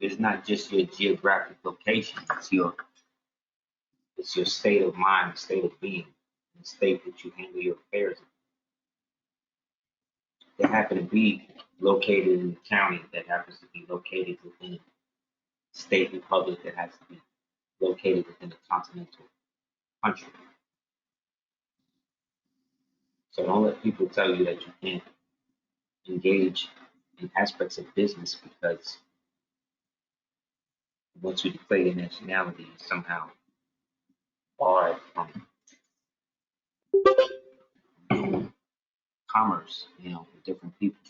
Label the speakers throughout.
Speaker 1: It's not just your geographic location, it's your state of mind, state of being, the state that you handle your affairs in. They happen to be located in the county that happens to be located within a state republic that has to be located within a continental country. So don't let people tell you that you can't engage in aspects of business because once you declare your nationality, you somehow barred from commerce, with different people.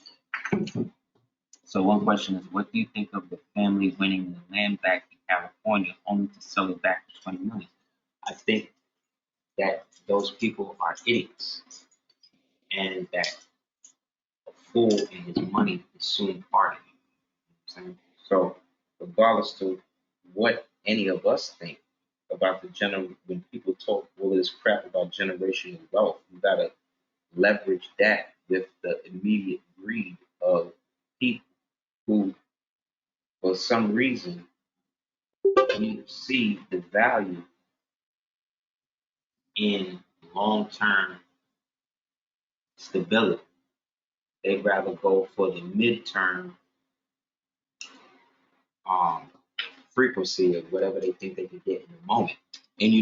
Speaker 1: So one question is, what do you think of the family winning the land back in California only to sell it back for $20 million? I think that those people are idiots, and that a fool and his money is soon parted. You know what I'm saying? So regardless to what any of us think about when people talk all this crap about generational wealth, you gotta leverage that with the immediate greed of people who, for some reason, you see the value in long-term stability. They'd rather go for the midterm frequency of whatever they think they could get in the moment. And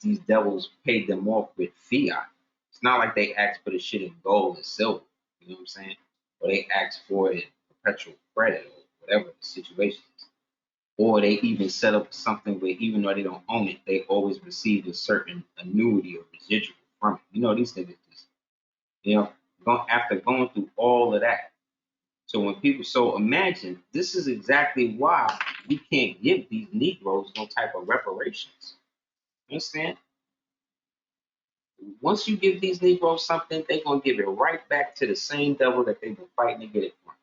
Speaker 1: these devils paid them off with fiat. It's not like they asked for the shit in gold and silver, you know what I'm saying? Or they asked for it in perpetual credit or whatever the situation is. Or they even set up something where even though they don't own it, they always receive a certain annuity or residual from it. These niggas just, after going through all of that. So imagine, this is exactly why we can't give these Negroes no type of reparations. You understand? Once you give these Negroes something, they're going to give it right back to the same devil that they've been fighting to get it from.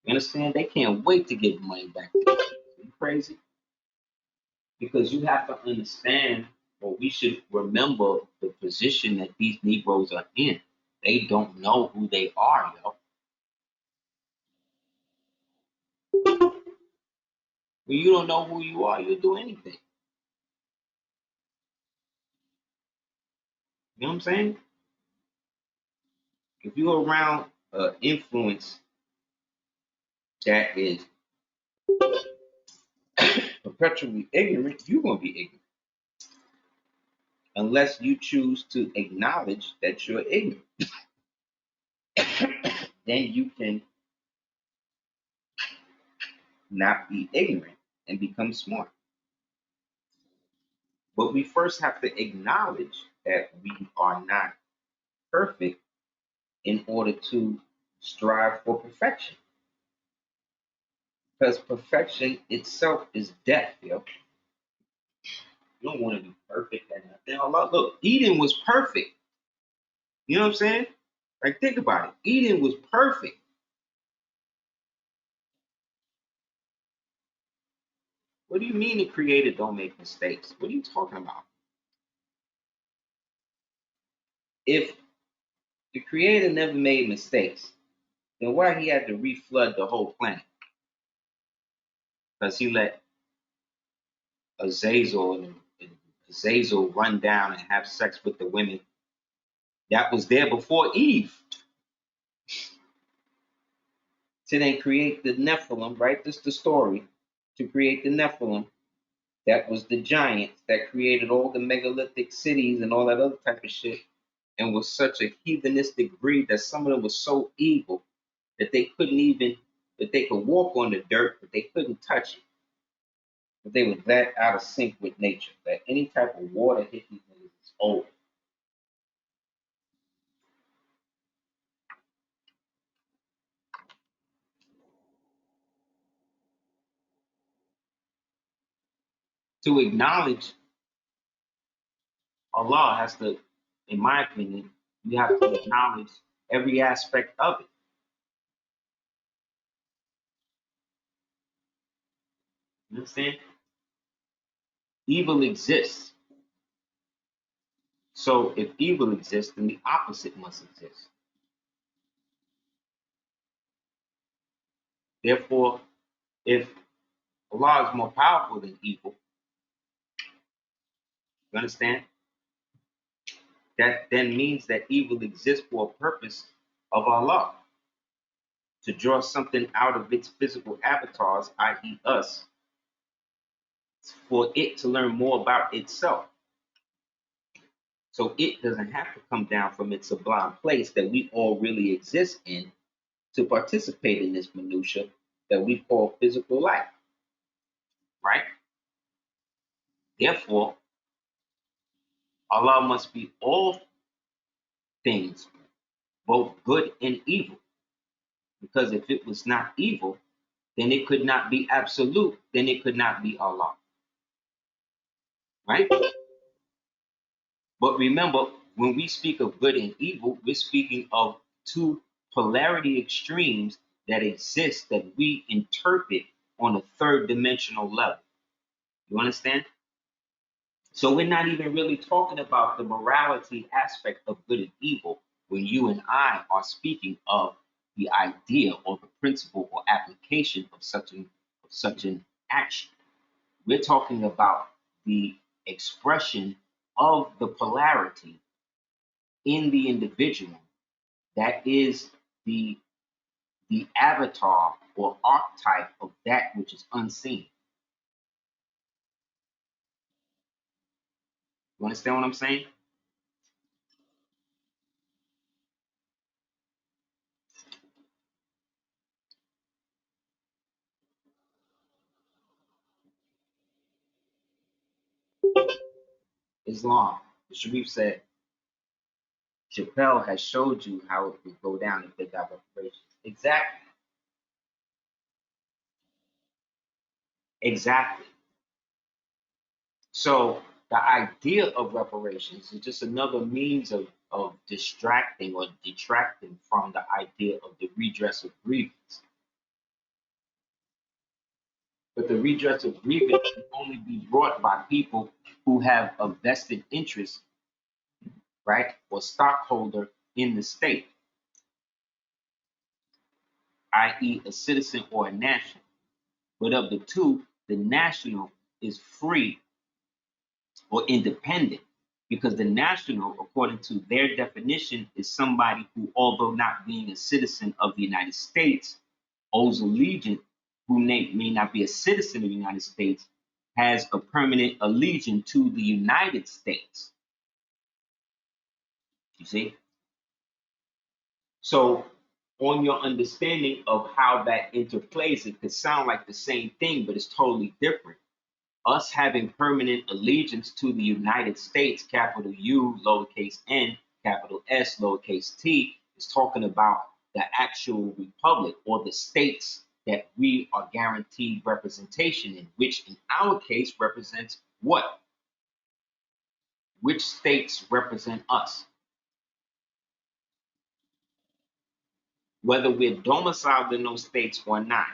Speaker 1: You understand? They can't wait to get money back. Are you crazy? Because you have to understand, or we should remember the position that these Negroes are in. They don't know who they are, yo. When you don't know who you are, you'll do anything. You know what I'm saying? If you're around influence that is perpetually ignorant, you're going to be ignorant. Unless you choose to acknowledge that you're ignorant. Then you can not be ignorant and become smart. But we first have to acknowledge that we are not perfect in order to strive for perfection. Because perfection itself is death, yo. You don't want to be perfect at nothing. Look, Eden was perfect. You know what I'm saying? Like, think about it. Eden was perfect. What do you mean the creator don't make mistakes? What are you talking about? If the creator never made mistakes, then why he had to reflood the whole planet? Because he let Azazel run down and have sex with the women that was there before Eve. To then create the Nephilim, right? This is the story. To create the Nephilim, that was the giants that created all the megalithic cities and all that other type of shit, and was such a heathenistic breed that some of them were so evil that they could walk on the dirt, but they couldn't touch it. But they were that out of sync with nature that any type of water hit these niggas is over. To acknowledge Allah has to, in my opinion, you have to acknowledge every aspect of it. You understand? Evil exists. So if evil exists, then the opposite must exist. Therefore, if Allah is more powerful than evil. You understand? That then means that evil exists for a purpose of Allah, to draw something out of its physical avatars, i.e., us, for it to learn more about itself. So it doesn't have to come down from its sublime place that we all really exist in to participate in this minutia that we call physical life, right? Therefore, Allah must be all things, both good and evil. Because if it was not evil, then it could not be absolute, then it could not be Allah. Right? But remember, when we speak of good and evil, we're speaking of two polarity extremes that exist that we interpret on a third dimensional level. You understand? So we're not even really talking about the morality aspect of good and evil when you and I are speaking of the idea or the principle or application of such an action. We're talking about the expression of the polarity in the individual that is the avatar or archetype of that which is unseen. You understand what I'm saying? Islam. The Sharif said, Chappelle has showed you how it would go down if they got reparations. Exactly. Exactly. So the idea of reparations is just another means of distracting or detracting from the idea of the redress of grievance. But the redress of grievance can only be brought by people who have a vested interest, right, or stockholder in the state, i.e., a citizen or a national. But of the two, the national is free or independent because the national, according to their definition, is somebody who, although not being a citizen of the United States, owes allegiance, who may not be a citizen of the United States, has a permanent allegiance to the United States. You see? So, on your understanding of how that interplays, it could sound like the same thing, but it's totally different. Us having permanent allegiance to the United States, capital U, lowercase n, capital S, lowercase t, is talking about the actual republic or the states that we are guaranteed representation in, which in our case represents what? Which states represent us? Whether we're domiciled in those states or not.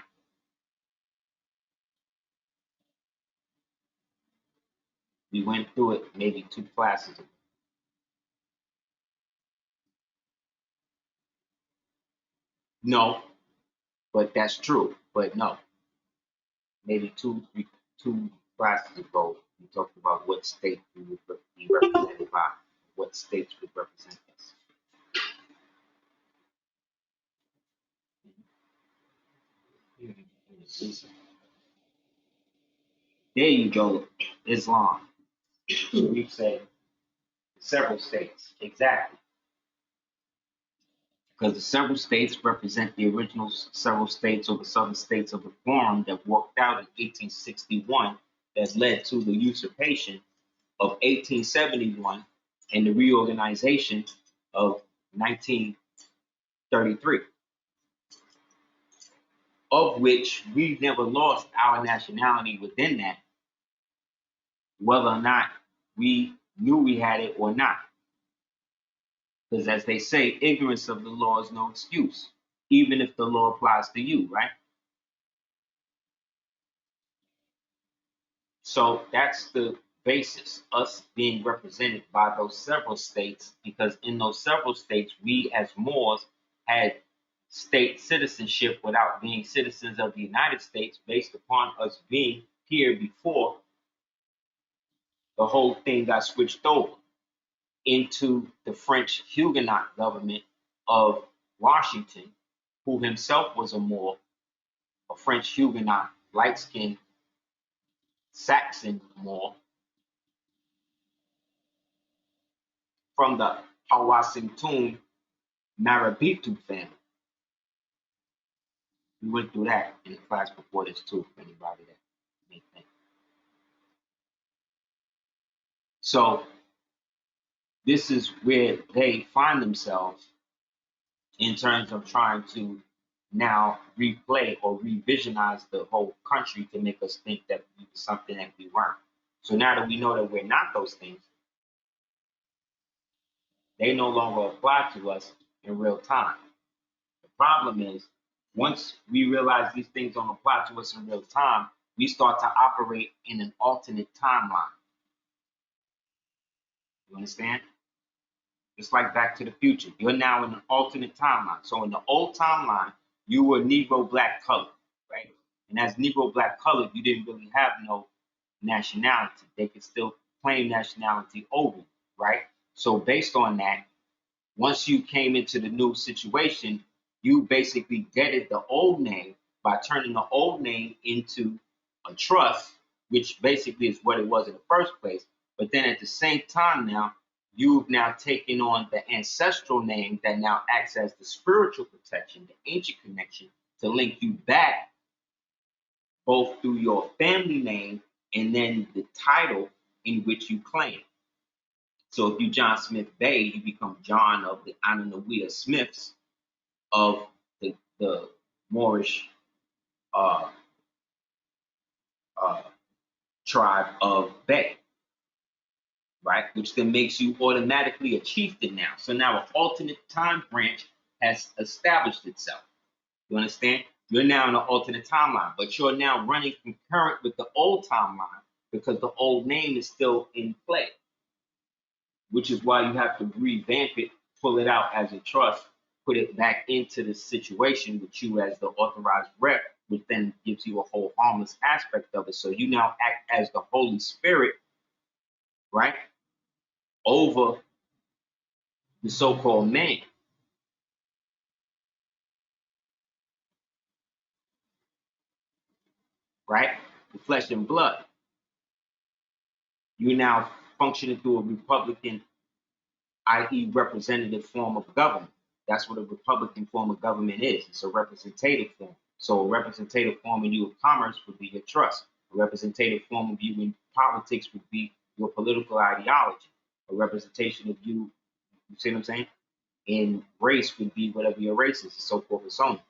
Speaker 1: We went through it maybe 2 classes ago. No, but that's true. But no, maybe two classes ago, we talked about what state we would be represented by, what states would represent us. There you go, Islam. So we've said several states, exactly. Because the several states represent the original several states or the southern states of the forum that walked out in 1861 that led to the usurpation of 1871 and the reorganization of 1933, of which we never lost our nationality within that, whether or not we knew we had it or not. Because as they say, ignorance of the law is no excuse, even if the law applies to you, right? So that's the basis, us being represented by those several states, because in those several states, we as Moors had state citizenship without being citizens of the United States based upon us being here before the whole thing got switched over into the French Huguenot government of Washington, who himself was a French Huguenot, light-skinned Saxon Moor from the Hawasintun Marabitu family. We went through that in the class before this too, for anybody that may think. So this is where they find themselves in terms of trying to now replay or revisionize the whole country to make us think that we were something that we weren't. So now that we know that we're not those things, they no longer apply to us in real time. The problem is, once we realize these things don't apply to us in real time, we start to operate in an alternate timeline. You understand? It's like Back to the Future. You're now in an alternate timeline. So in the old timeline, you were Negro black colored, right? And as Negro black colored, you didn't really have no nationality. They could still claim nationality over you, right? So based on that, once you came into the new situation, you basically deaded the old name by turning the old name into a trust, which basically is what it was in the first place. But then at the same time now, you've now taken on the ancestral name that now acts as the spiritual protection, the ancient connection to link you back both through your family name and then the title in which you claim. So if you John Smith Bay, you become John of the Ananawea Smiths of the Moorish tribe of Bay, right? Which then makes you automatically a chieftain now. So now an alternate time branch has established itself. You understand? You're now in an alternate timeline, but you're now running concurrent with the old timeline because the old name is still in play, which is why you have to revamp it, pull it out as a trust, put it back into the situation with you as the authorized rep, which then gives you a whole harmless aspect of it. So you now act as the Holy Spirit, right, over the so-called man. Right? The flesh and blood. You're now functioning through a Republican, i.e., representative form of government. That's what a Republican form of government is. It's a representative form. So a representative form of you of commerce would be your trust. A representative form of you in politics would be your political ideology. A representation of you see what I'm saying? In race would be whatever your race is, and so forth and so on.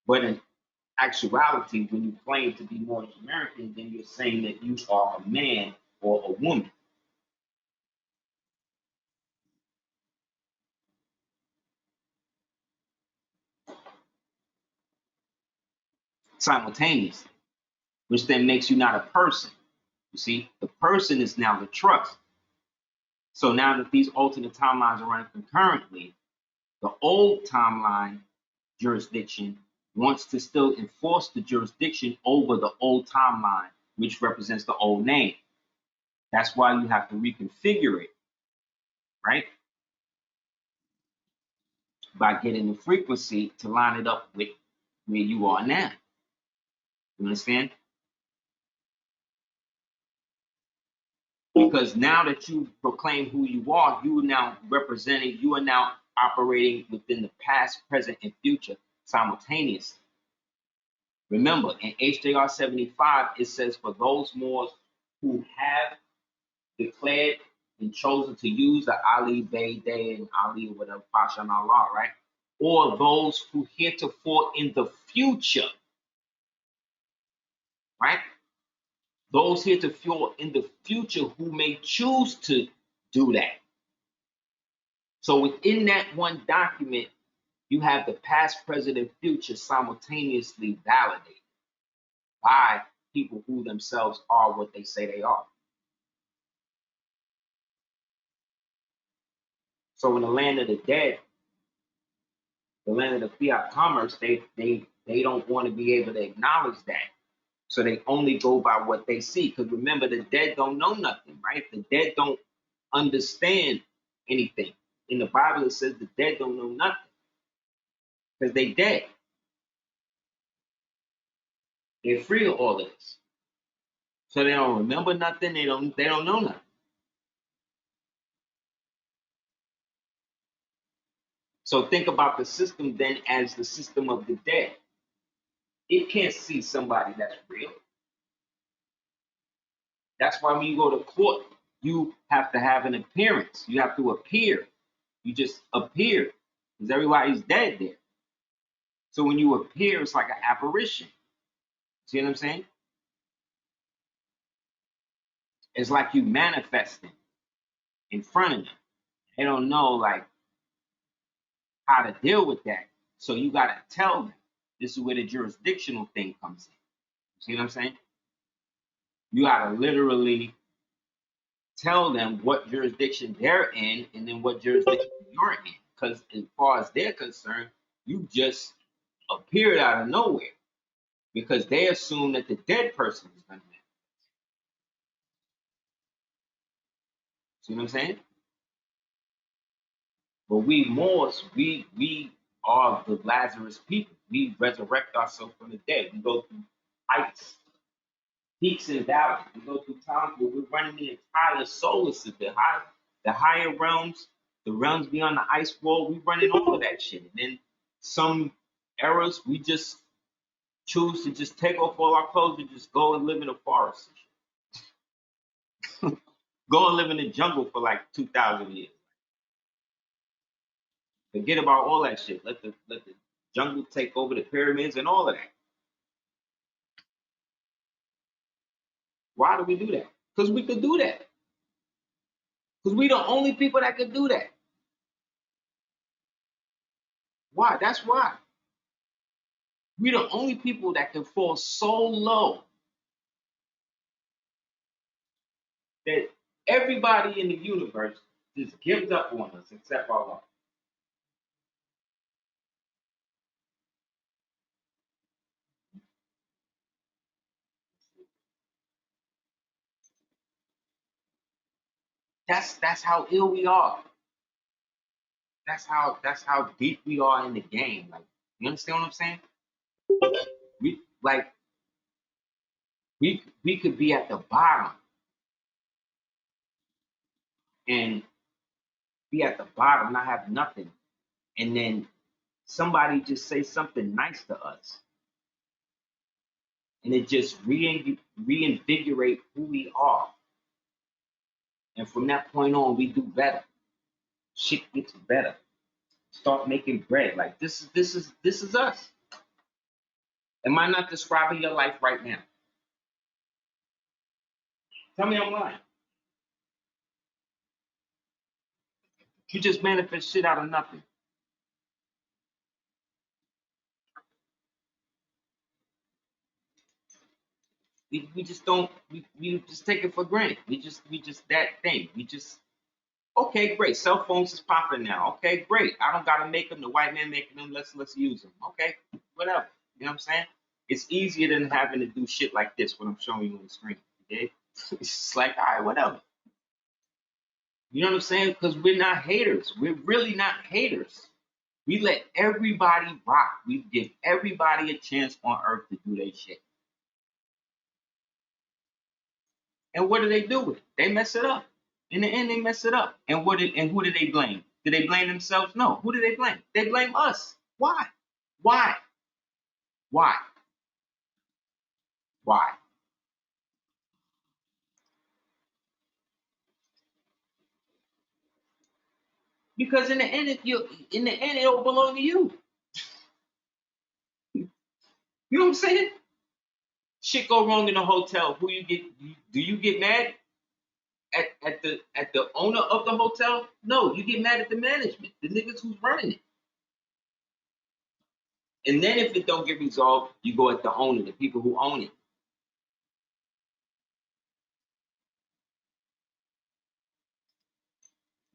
Speaker 1: But in actuality, when you claim to be Moorish American, then you're saying that you are a man or a woman. Simultaneously, which then makes you not a person. You see, the person is now the trust. So now that these alternate timelines are running concurrently, the old timeline jurisdiction wants to still enforce the jurisdiction over the old timeline, which represents the old name. That's why you have to reconfigure it, right? By getting the frequency to line it up with where you are now. You understand? Because now that you proclaim who you are now representing, you are now operating within the past, present, and future simultaneously. Remember, in HJR 75, it says for those Moors who have declared and chosen to use the Ali, Bay, Day, and Ali, or whatever, Pasha and Allah, right? Or those who heretofore in the future, right? Those heretofore in the future who may choose to do that. So within that one document, you have the past, present, and future simultaneously validated by people who themselves are what they say they are. So in the land of the dead, the land of the fiat commerce, they don't want to be able to acknowledge that. So they only go by what they see. Because remember, the dead don't know nothing, right? The dead don't understand anything. In the Bible, it says the dead don't know nothing because they dead. They're free of all of this. So they don't remember nothing. They don't know nothing. So think about the system then as the system of the dead. It can't see somebody that's real. That's why when you go to court, you have to have an appearance. You have to appear. You just appear because everybody's dead there. So when you appear, it's like an apparition. See what I'm saying? It's like you manifesting in front of them. They don't know like how to deal with that. So you gotta tell them. This is where the jurisdictional thing comes in. See what I'm saying? You gotta literally tell them what jurisdiction they're in and then what jurisdiction you're in. Because as far as they're concerned, you just appeared out of nowhere because they assume that the dead person is going to manifest. See what I'm saying? But we Moors, we are the Lazarus people. We resurrect ourselves from the dead. We go through heights, peaks, and valleys. We go through times where we're running the entire solar system, the higher realms, the realms beyond the ice wall. We're running all of that shit. And then some eras, we just choose to just take off all our clothes and just go and live in the forest. Go and live in the jungle for like 2,000 years. Forget about all that shit. Let the jungle take over the pyramids and all of that. Why do we do that? Because we could do that. Because we the only people that could do that. Why? That's why. We the only people that can fall so low that everybody in the universe just gives up on us except Allah. That's how ill we are. That's how deep we are in the game. Like, you understand what I'm saying? We like we could be at the bottom and be at the bottom, not have nothing, and then somebody just say something nice to us, and it just reinvigorate who we are. And from that point on, we do better. Shit gets better. Start making bread. Like this is us. Am I not describing your life right now? Tell me I'm lying. You just manifest shit out of nothing. We just don't we just take it for granted. We just that thing. We just okay, great. Cell phones is popping now. Okay, great. I don't gotta make them. The white man making them. Let's use them. Okay, whatever. You know what I'm saying? It's easier than having to do shit like this. What I'm showing you on the screen. Okay, it's just like all right, whatever. You know what I'm saying? Because we're not haters. We're really not haters. We let everybody rock. We give everybody a chance on earth to do their shit. And what do they do with it? They mess it up. In the end, they mess it up. And who did they blame? Did they blame themselves? No. Who did they blame? They blame us. Why? Why? Why? Why? Because in the end, it all belong to you. You know what I'm saying? Shit go wrong in the hotel. Who you get? Do you get mad at the owner of the hotel? No, you get mad at the management, the niggas who's running it. And then if it don't get resolved, you go at the owner, the people who own it.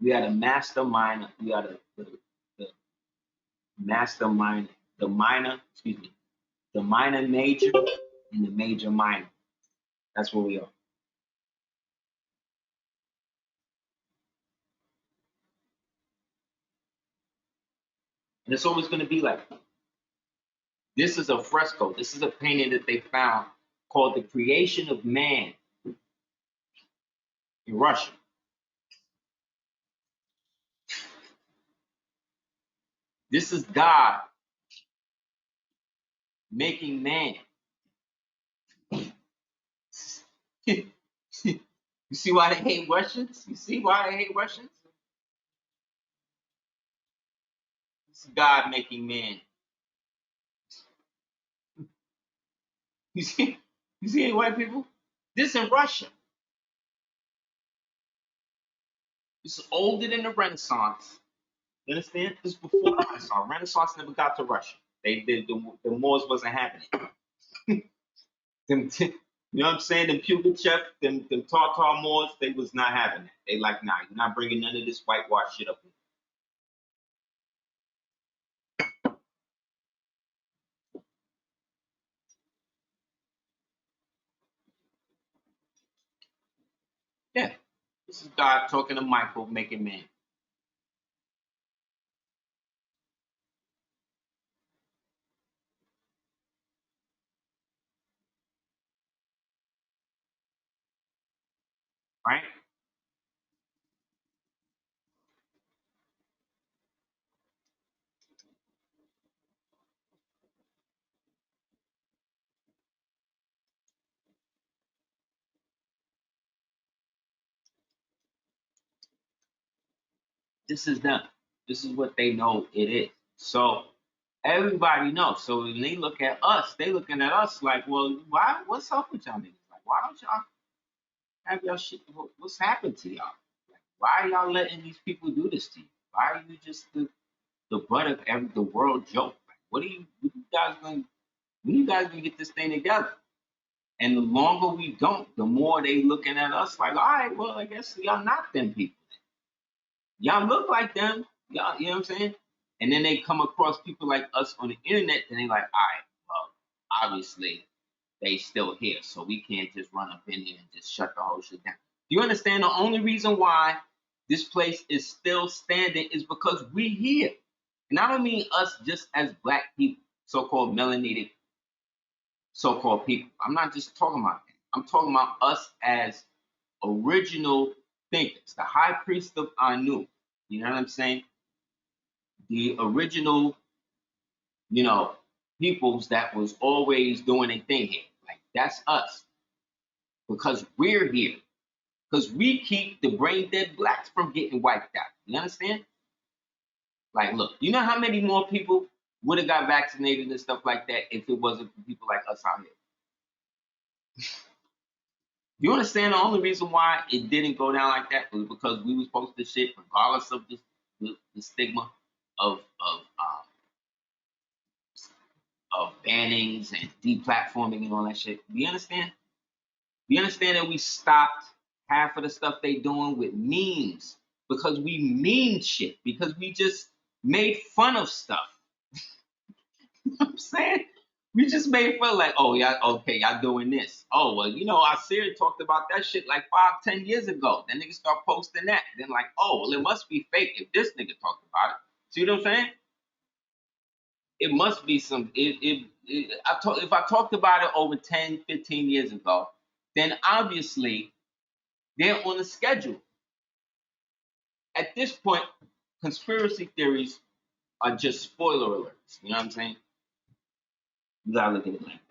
Speaker 1: We are the mastermind. We are the mastermind, the minor, excuse me, the minor major and the major minor. That's what we are. And it's always going to be like that. This is a fresco. This is a painting that they found called The Creation of Man in Russia. This is God making man. You see why they hate Russians? You see why they hate Russians? This is God making man. You see any white people? This in Russia. This is older than the Renaissance. You understand? This is before the Renaissance. Renaissance never got to Russia. The Moors wasn't happening. You know what I'm saying? Them Pugachev, them Tartar Moors, they was not having that. They like, nah, you're not bringing none of this whitewash shit up here. Yeah. This is God talking to Michael, making man. Right? This is them. This is what they know it is. So everybody knows. So when they look at us, they looking at us like, well, why? What's up with y'all niggas? Like, why don't y'all have y'all shit? What's happened to y'all? Like, why are y'all letting these people do this to you? Why are you just the butt of the world joke? Like, what are you guys going? When you guys gonna get this thing together? And the longer we don't, the more they looking at us like, all right, well, I guess y'all not them people. Y'all look like them. Y'all, you know what I'm saying? And then they come across people like us on the internet, and they like, all right, well, obviously they still here, so we can't just run up in here and just shut the whole shit down. Do you understand? The only reason why this place is still standing is because we here. And I don't mean us just as black people, so-called melanated, so-called people. I'm not just talking about that. I'm talking about us as original thinkers, the high priest of Anu. You know what I'm saying? The original, you know, peoples that was always doing a thing here. Like that's us. Because we're here. Because we keep the brain dead blacks from getting wiped out. You understand? Like, look, you know how many more people would have got vaccinated and stuff like that if it wasn't for people like us out here? You understand the only reason why it didn't go down like that was because we was posting shit regardless of the stigma of bannings and deplatforming and all that shit. Do you understand? Do you understand that we stopped half of the stuff they doing with memes because we meme shit, because we just made fun of stuff. You know what I'm saying? We just made fun like, oh, y'all, okay, y'all doing this. Oh, well, you know, Aseer talked about that shit like 5, 10 years ago. Then niggas start posting that. Then like, oh, well, it must be fake if this nigga talked about it. See what I'm saying? It must be some. If I talked about it over 10, 15 years ago, then obviously they're on a schedule. At this point, conspiracy theories are just spoiler alerts. You know what I'm saying? You gotta look at it like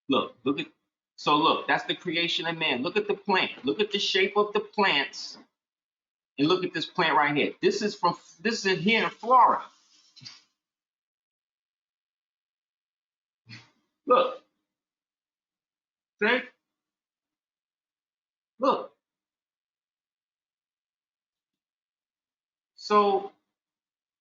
Speaker 1: that. Look at. So look, that's the creation of man. Look at the plant. Look at the shape of the plants, and look at this plant right here. This is here in Florida. Look, see? Look. So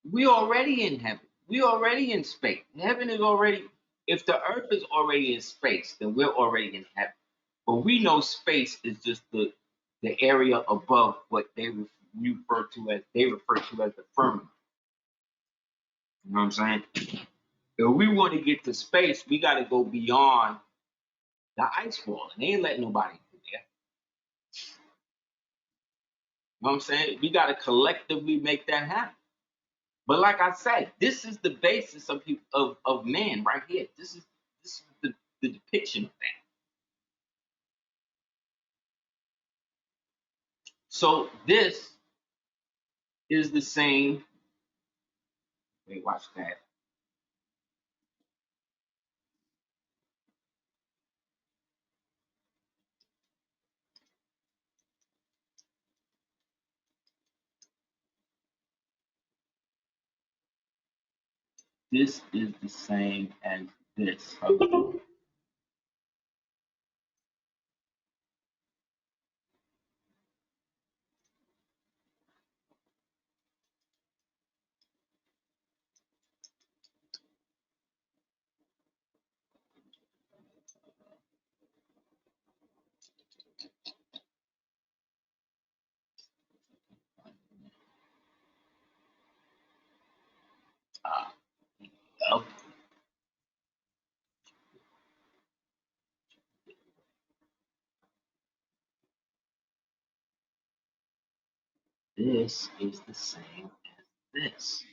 Speaker 1: we already in heaven. We already in space. Heaven is already. If the earth is already in space, then we're already in heaven. But we know space is just the the area above what they refer to as the firmament. You know what I'm saying? If we want to get to space, we got to go beyond the ice wall, and they ain't letting nobody do that. You know what I'm saying? We got to collectively make that happen. But like I said, this is the basis of man right here. This is the depiction of that. So this is the same. Wait, watch that. This is the same as this. Uh, this is the same as this.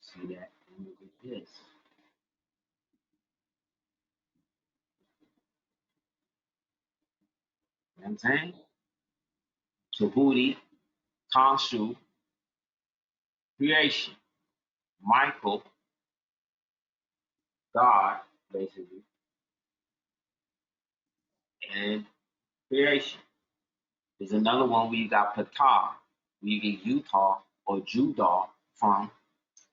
Speaker 1: See that? And look at this. You know what I'm saying? Tahuti, Khonshu, creation. Michael, God, basically, and creation. There's another one where you got Ptah, where you get Utah or Judah from,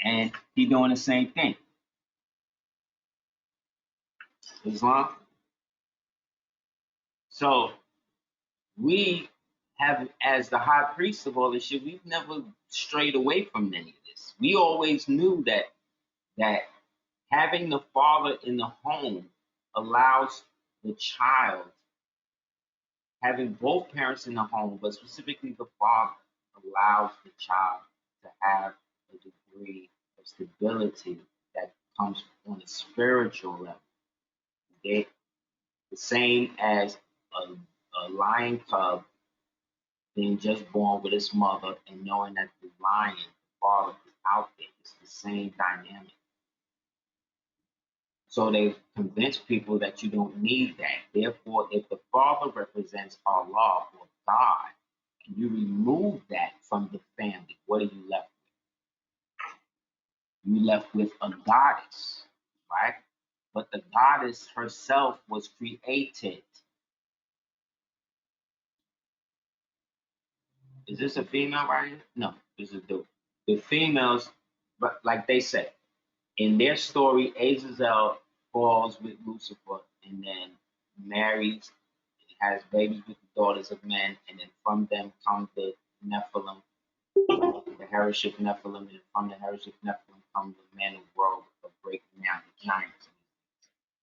Speaker 1: and he doing the same thing. Islam. So we have, as the high priest of all this shit, we've never strayed away from any of this. We always knew that having the father in the home allows the child, having both parents in the home, but specifically the father, allows the child to have a degree of stability that comes on a spiritual level. They, the same as a lion cub being just born with its mother and knowing that the lion, the father, is out there. It's the same dynamic. So they've convinced people that you don't need that. Therefore, if the father represents Allah or God, and you remove that from the family, what are you left with? You left with a goddess, right? But the goddess herself was created. Is this a female right here? No, this is a dude. The females, but like they said, in their story, Azazel falls with Lucifer and then marries, has babies with the daughters of men, and then from them come the Nephilim, the heritage of Nephilim, and from the heritage of Nephilim come the men of world of breaking down the giants.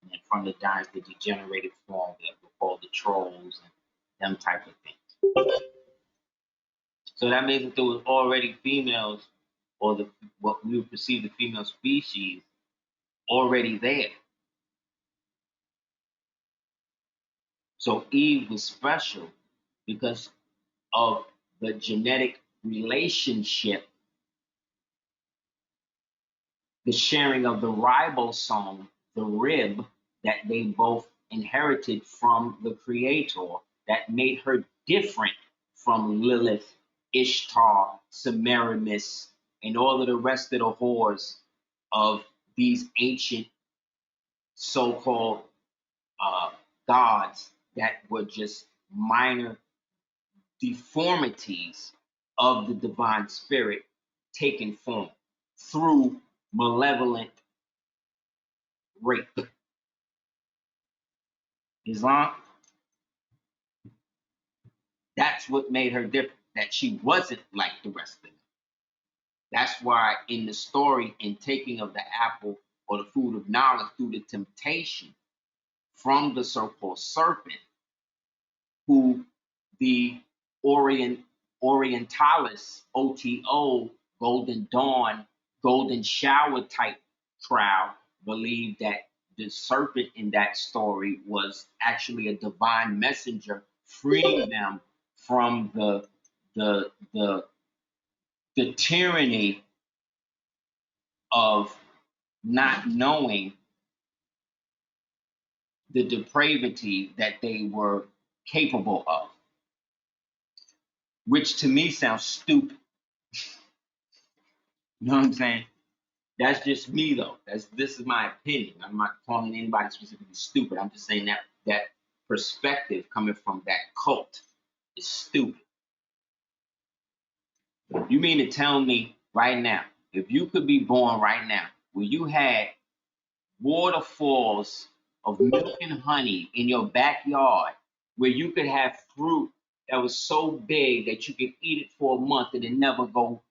Speaker 1: And then from the giants, the degenerated form that were called the trolls and them type of things. So that means that there was already females, or the what we would perceive the female species, already there. So Eve was special because of the genetic relationship, the sharing of the ribosome, the rib that they both inherited from the creator that made her different from Lilith, Ishtar, Semiramis, and all of the rest of the whores of these ancient so-called gods that were just minor deformities of the divine spirit taking form through malevolent rape. Islam, that's what made her different. that she wasn't like the rest of them. That's why in the story, in taking of the apple or the food of knowledge through the temptation from the so-called serpent, who the Orientalis, OTO, Golden Dawn, Golden Shower type crowd believed that the serpent in that story was actually a divine messenger freeing them from the the the tyranny of not knowing the depravity that they were capable of, which to me sounds stupid. You know what I'm saying? That's just me though. This is my opinion. I'm not calling anybody specifically stupid. I'm just saying that that perspective coming from that cult is stupid. You mean to tell me right now, if you could be born right now, where you had waterfalls of milk and honey in your backyard, where you could have fruit that was so big that you could eat it for a month and it never go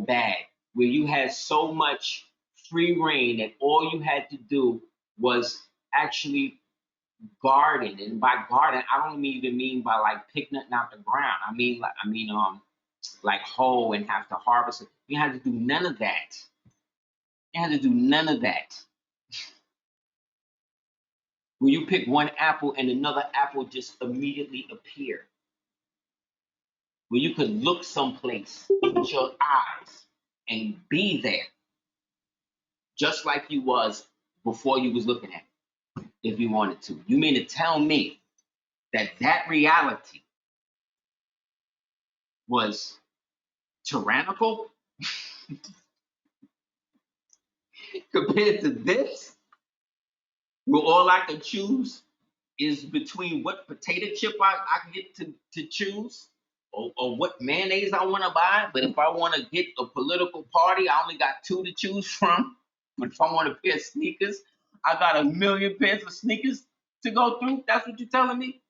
Speaker 1: bad, where you had so much free reign that all you had to do was actually garden. And by garden, I don't even mean by like pick nothing out the ground. Like hoe and have to harvest it. You had to do none of that. You had to do none of that. Where you pick one apple and another apple just immediately appear. Where you could look someplace with your eyes and be there, just like you was before you was looking at it, if you wanted to. You mean to tell me that that reality was tyrannical compared to this, where all I could choose is between what potato chip I can get to choose, or what mayonnaise I want to buy. But if I want to get a political party, I only got two to choose from. But if I want a pair of sneakers, I got a million pairs of sneakers to go through. That's what you're telling me?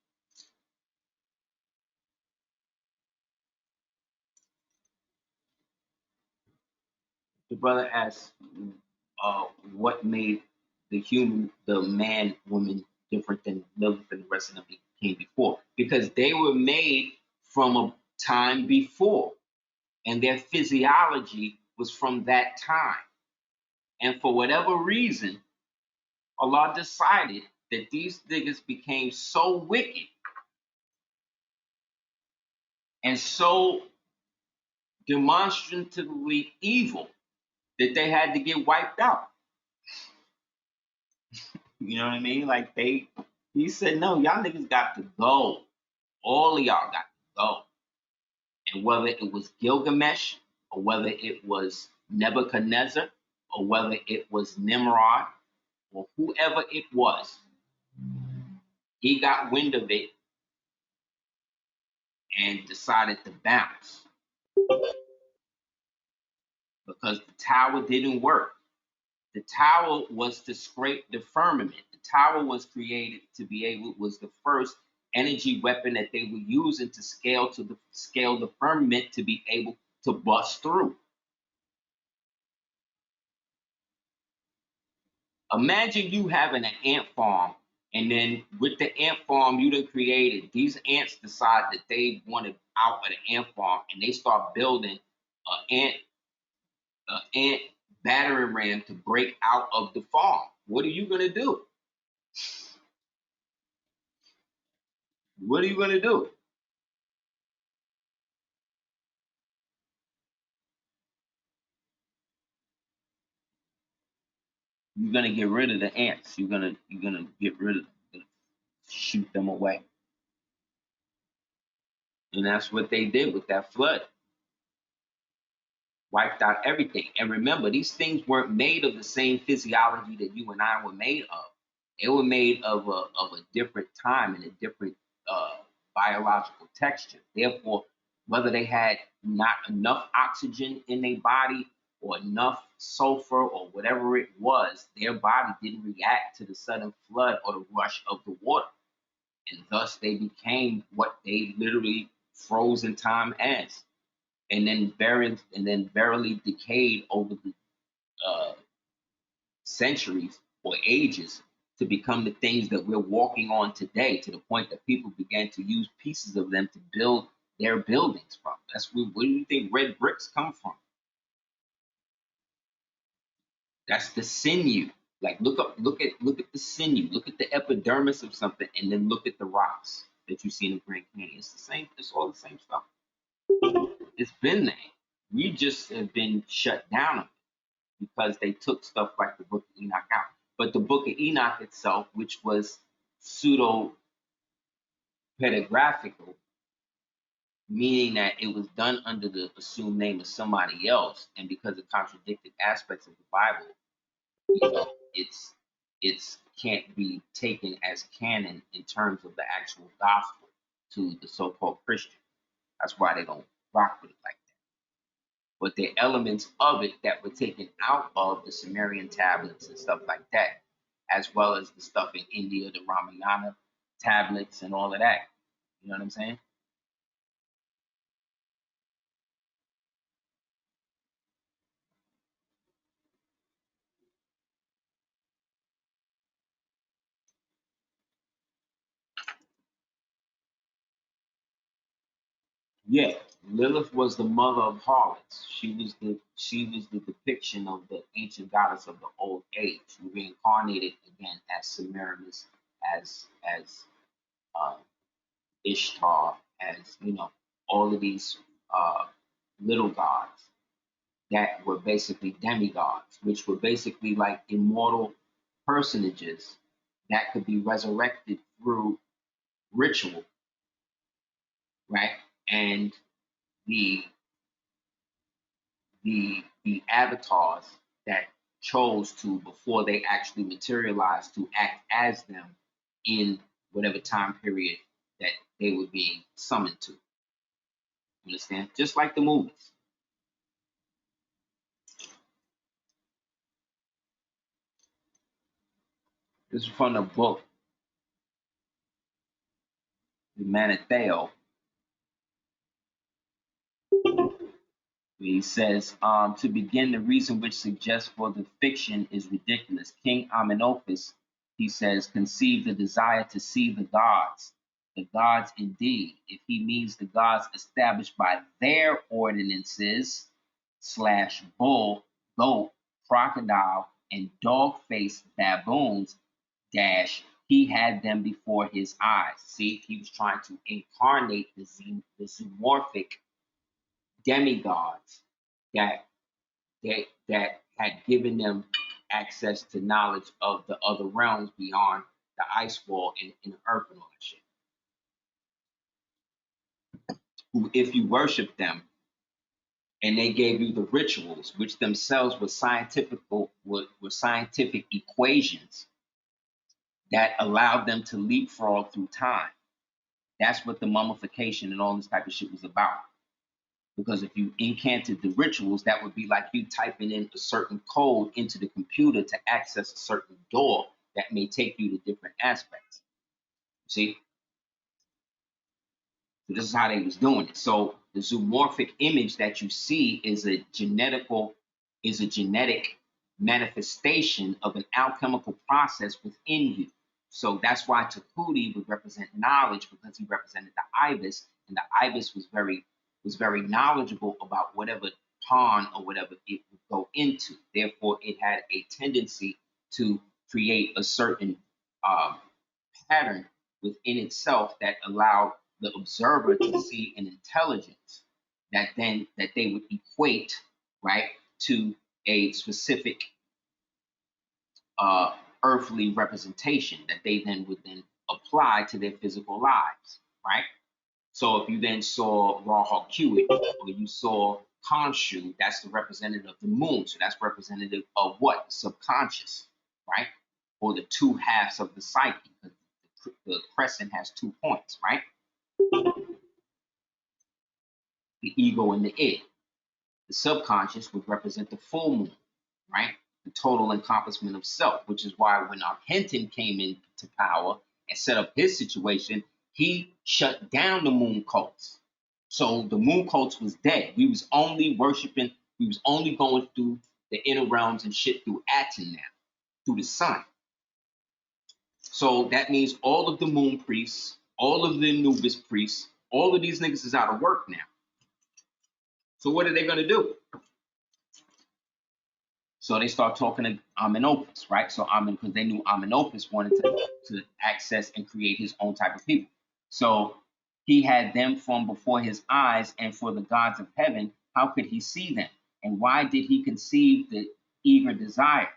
Speaker 1: The brother asked, what made the man, woman different than the rest of them came before? Because they were made from a time before, and their physiology was from that time. And for whatever reason, Allah decided that these niggas became so wicked and so demonstratively evil that they had to get wiped out. You know what I mean? Like he said, no, y'all niggas got to go. All of y'all got to go. And whether it was Gilgamesh, or whether it was Nebuchadnezzar, or whether it was Nimrod, or whoever it was, he got wind of it and decided to bounce because the tower didn't work. The tower was to scrape the firmament. The tower was created to be able, was the first energy weapon that they were using to scale the firmament to be able to bust through. Imagine you having an ant farm, and then with the ant farm you done created, these ants decide that they wanted out of the ant farm, and they start building an ant battering ram to break out of the farm. What are you gonna do? What are you gonna do? You're gonna get rid of the ants. You're gonna get rid of them, shoot them away. And that's what they did with that flood. Wiped out everything. And remember, these things weren't made of the same physiology that you and I were made of. They were made of a different time and a different biological texture. Therefore, whether they had not enough oxygen in their body or enough sulfur or whatever it was, their body didn't react to the sudden flood or the rush of the water. And thus they became what they literally frozen time as, and then verily decayed over the centuries or ages to become the things that we're walking on today, to the point that people began to use pieces of them to build their buildings from. That's where do you think red bricks come from? That's the sinew. Like look at the sinew, look at the epidermis of something, and then look at the rocks that you see in the Grand Canyon. It's the same, it's all the same stuff. It's been there. We just have been shut down because they took stuff like the Book of Enoch out. But the Book of Enoch itself, which was pseudo pedagraphical, meaning that it was done under the assumed name of somebody else, and because it contradicted aspects of the Bible, you know, it's can't be taken as canon in terms of the actual gospel to the so-called Christian. That's why they don't rock with it like that. But there are elements of it that were taken out of the Sumerian tablets and stuff like that, as well as the stuff in India, the Ramayana tablets and all of that. You know what I'm saying? Yeah, Lilith was the mother of harlots. She was the depiction of the ancient goddess of the old age, reincarnated again as Semiramis, as uh, Ishtar, as all of these uh, little gods that were basically demigods, which were basically like immortal personages that could be resurrected through ritual, right? And the the avatars that chose to, before they actually materialized, to act as them in whatever time period that they were being summoned to. You understand? Just like the movies. This is from the book, The Manetheo, he says, to begin, the reason which suggests for the fiction is ridiculous. King Amenophis, he says, conceived the desire to see the gods. The gods indeed, if he means the gods established by their ordinances slash bull, goat, crocodile, and dog-faced baboons, dash, he had them before his eyes. See, he was trying to incarnate the zoomorphic demigods that that had given them access to knowledge of the other realms beyond the ice wall and the earth and all that shit. Who, if you worship them and they gave you the rituals, which themselves were scientific equations that allowed them to leapfrog through time. That's what the mummification and all this type of shit was about. Because if you incanted the rituals, that would be like you typing in a certain code into the computer to access a certain door that may take you to different aspects. See? So this is how they was doing it. So the zoomorphic image that you see is a genetic manifestation of an alchemical process within you. So that's why Takuti would represent knowledge, because he represented the ibis, and the ibis was very knowledgeable about whatever pawn or whatever it would go into. Therefore, it had a tendency to create a certain pattern within itself that allowed the observer to see an intelligence that they would equate, right, to a specific earthly representation that they then would then apply to their physical lives, right? So if you then saw Raw Hewitt, or you saw Khonshu, that's the representative of the moon. So that's representative of what? The subconscious, right? Or the two halves of the psyche. The crescent has 2 points, right? The ego and the id. The subconscious would represent the full moon, right? The total encompassment of self, which is why when Argentin came into power and set up his situation, he shut down the moon cults. So the moon cults was dead. We was only worshiping, we was only going through the inner realms and shit through Aten now, through the sun. So that means all of the moon priests, all of the Anubis priests, all of these niggas is out of work now. So what are they gonna do? So they start talking to Amenopus, right? So because they knew Amenopus wanted to access and create his own type of people. So he had them from before his eyes, and for the gods of heaven, how could he see them? And why did he conceive the eager desire?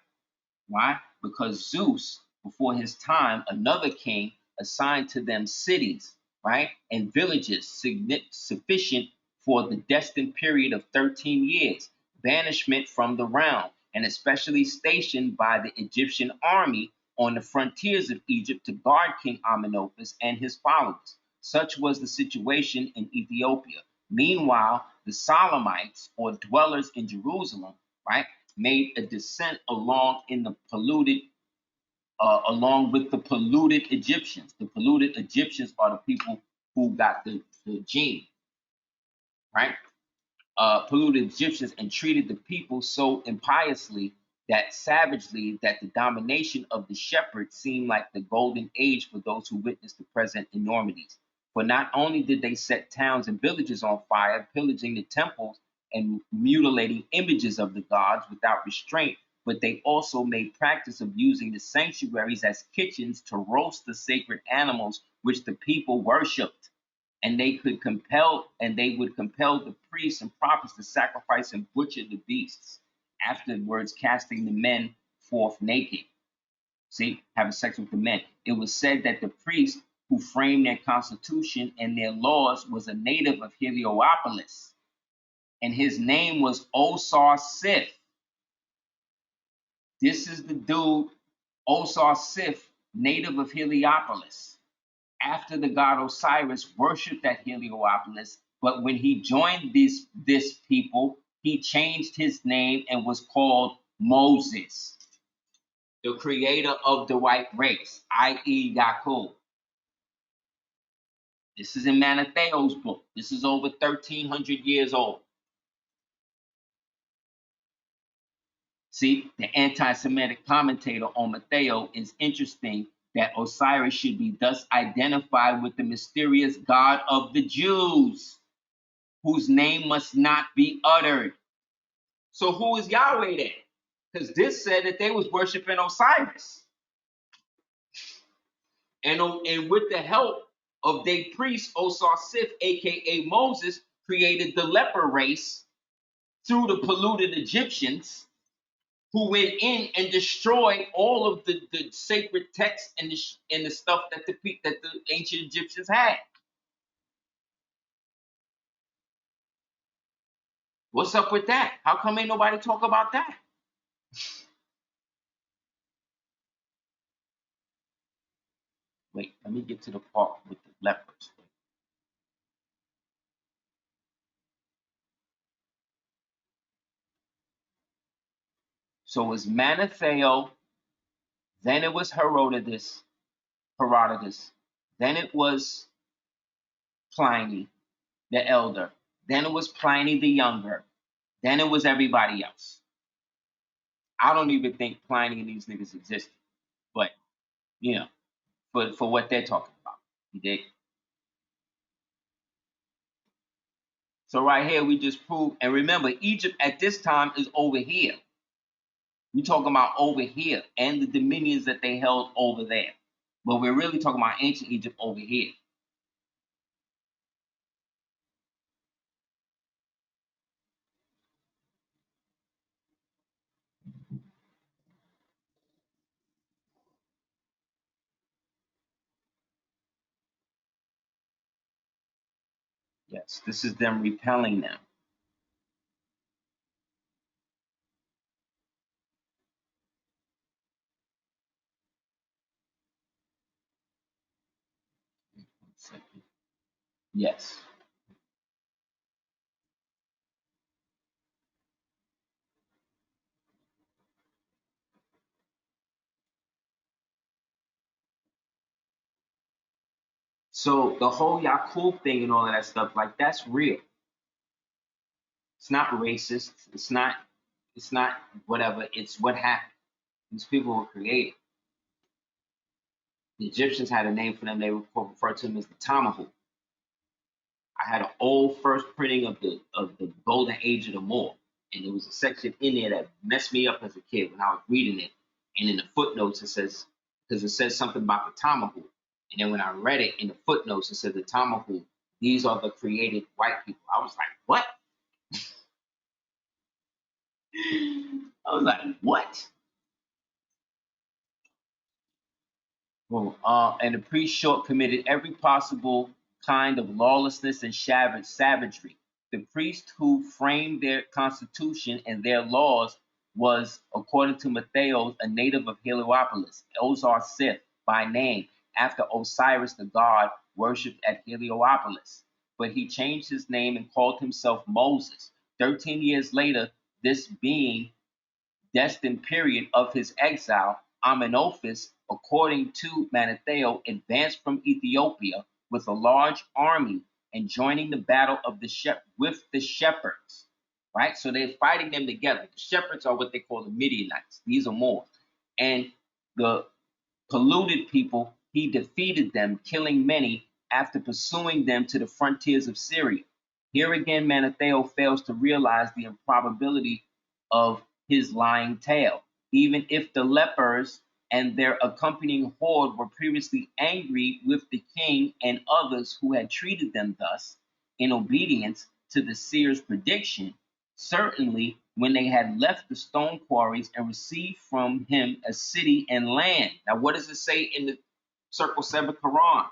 Speaker 1: Why? Because Zeus, before his time, another king, assigned to them cities, right, and villages sufficient for the destined period of 13 years, banishment from the realm, and especially stationed by the Egyptian army on the frontiers of Egypt to guard King Amenopus and his followers. Such was the situation in Ethiopia. Meanwhile, the Solomonites, or dwellers in Jerusalem, right, made a descent along with the polluted Egyptians. The polluted Egyptians are the people who got the gene, right? Polluted Egyptians, and treated the people so impiously that savagely that the domination of the shepherd seemed like the golden age for those who witnessed the present enormities. For not only did they set towns and villages on fire, pillaging the temples and mutilating images of the gods without restraint, but they also made practice of using the sanctuaries as kitchens to roast the sacred animals which the people worshipped. And they would compel the priests and prophets to sacrifice and butcher the beasts, afterwards casting the men forth naked. See, having sex with the men. It was said that the priest who framed their constitution and their laws was a native of Heliopolis, and his name was Osar Sif. This is the dude, Osar Sif, native of Heliopolis. After the god Osiris worshipped at Heliopolis, but when he joined this people, he changed his name and was called Moses, the creator of the white race, i.e. Yaakov. This is in Manetho's book. This is over 1,300 years old. See, the anti-Semitic commentator on Matthew is interesting that Osiris should be thus identified with the mysterious God of the Jews, whose name must not be uttered. So who is Yahweh then? Because this said that they was worshiping Osiris. And with the help of their priest Osar Sif, aka Moses, created the leper race through the polluted Egyptians, who went in and destroyed all of the sacred texts and the stuff that the ancient Egyptians had. What's up with that? How come ain't nobody talk about that? Wait, let me get to the part with the lepers. So it was Manetho, then it was Herodotus, then it was Pliny the elder, then it was Pliny the younger, then it was everybody else. I don't even think Pliny and these niggas existed, but you know, for what they're talking about, you dig? So right here we just proved, and remember, Egypt at this time is over here. We talking about over here and the dominions that they held over there, but we're really talking about ancient Egypt over here. Yes, this is them repelling them. Yes. So the whole Yakub thing and all of that stuff, like that's real. It's not racist. It's not whatever. It's what happened. These people were created. The Egyptians had a name for them. They would refer to them as the tomahawk. I had an old first printing of the golden age of the Moor, and there was a section in there that messed me up as a kid when I was reading it. And in the footnotes it says, because it says something about the tomahawk, and then when I read it in the footnotes it said the tomahawk, these are the created white people. I was like, what? I was like, what? Well, and the priest short committed every possible kind of lawlessness and savagery. The priest who framed their constitution and their laws was, according to Mattheos, a native of Heliopolis, Ozar Sith by name, after Osiris the god worshipped at Heliopolis. But he changed his name and called himself Moses. 13 years later, this being destined period of his exile, Amenophis, according to Manetho, advanced from Ethiopia with a large army and joining the battle of with the shepherds. Right? So they're fighting them together. The shepherds are what they call the Midianites. These are more. And the polluted people, he defeated them, killing many after pursuing them to the frontiers of Syria. Here again, Manetho fails to realize the improbability of his lying tale. Even if the lepers and their accompanying horde were previously angry with the king and others who had treated them thus, in obedience to the seer's prediction, certainly when they had left the stone quarries and received from him a city and land. Now, what does it say in the Circle 7 Quran?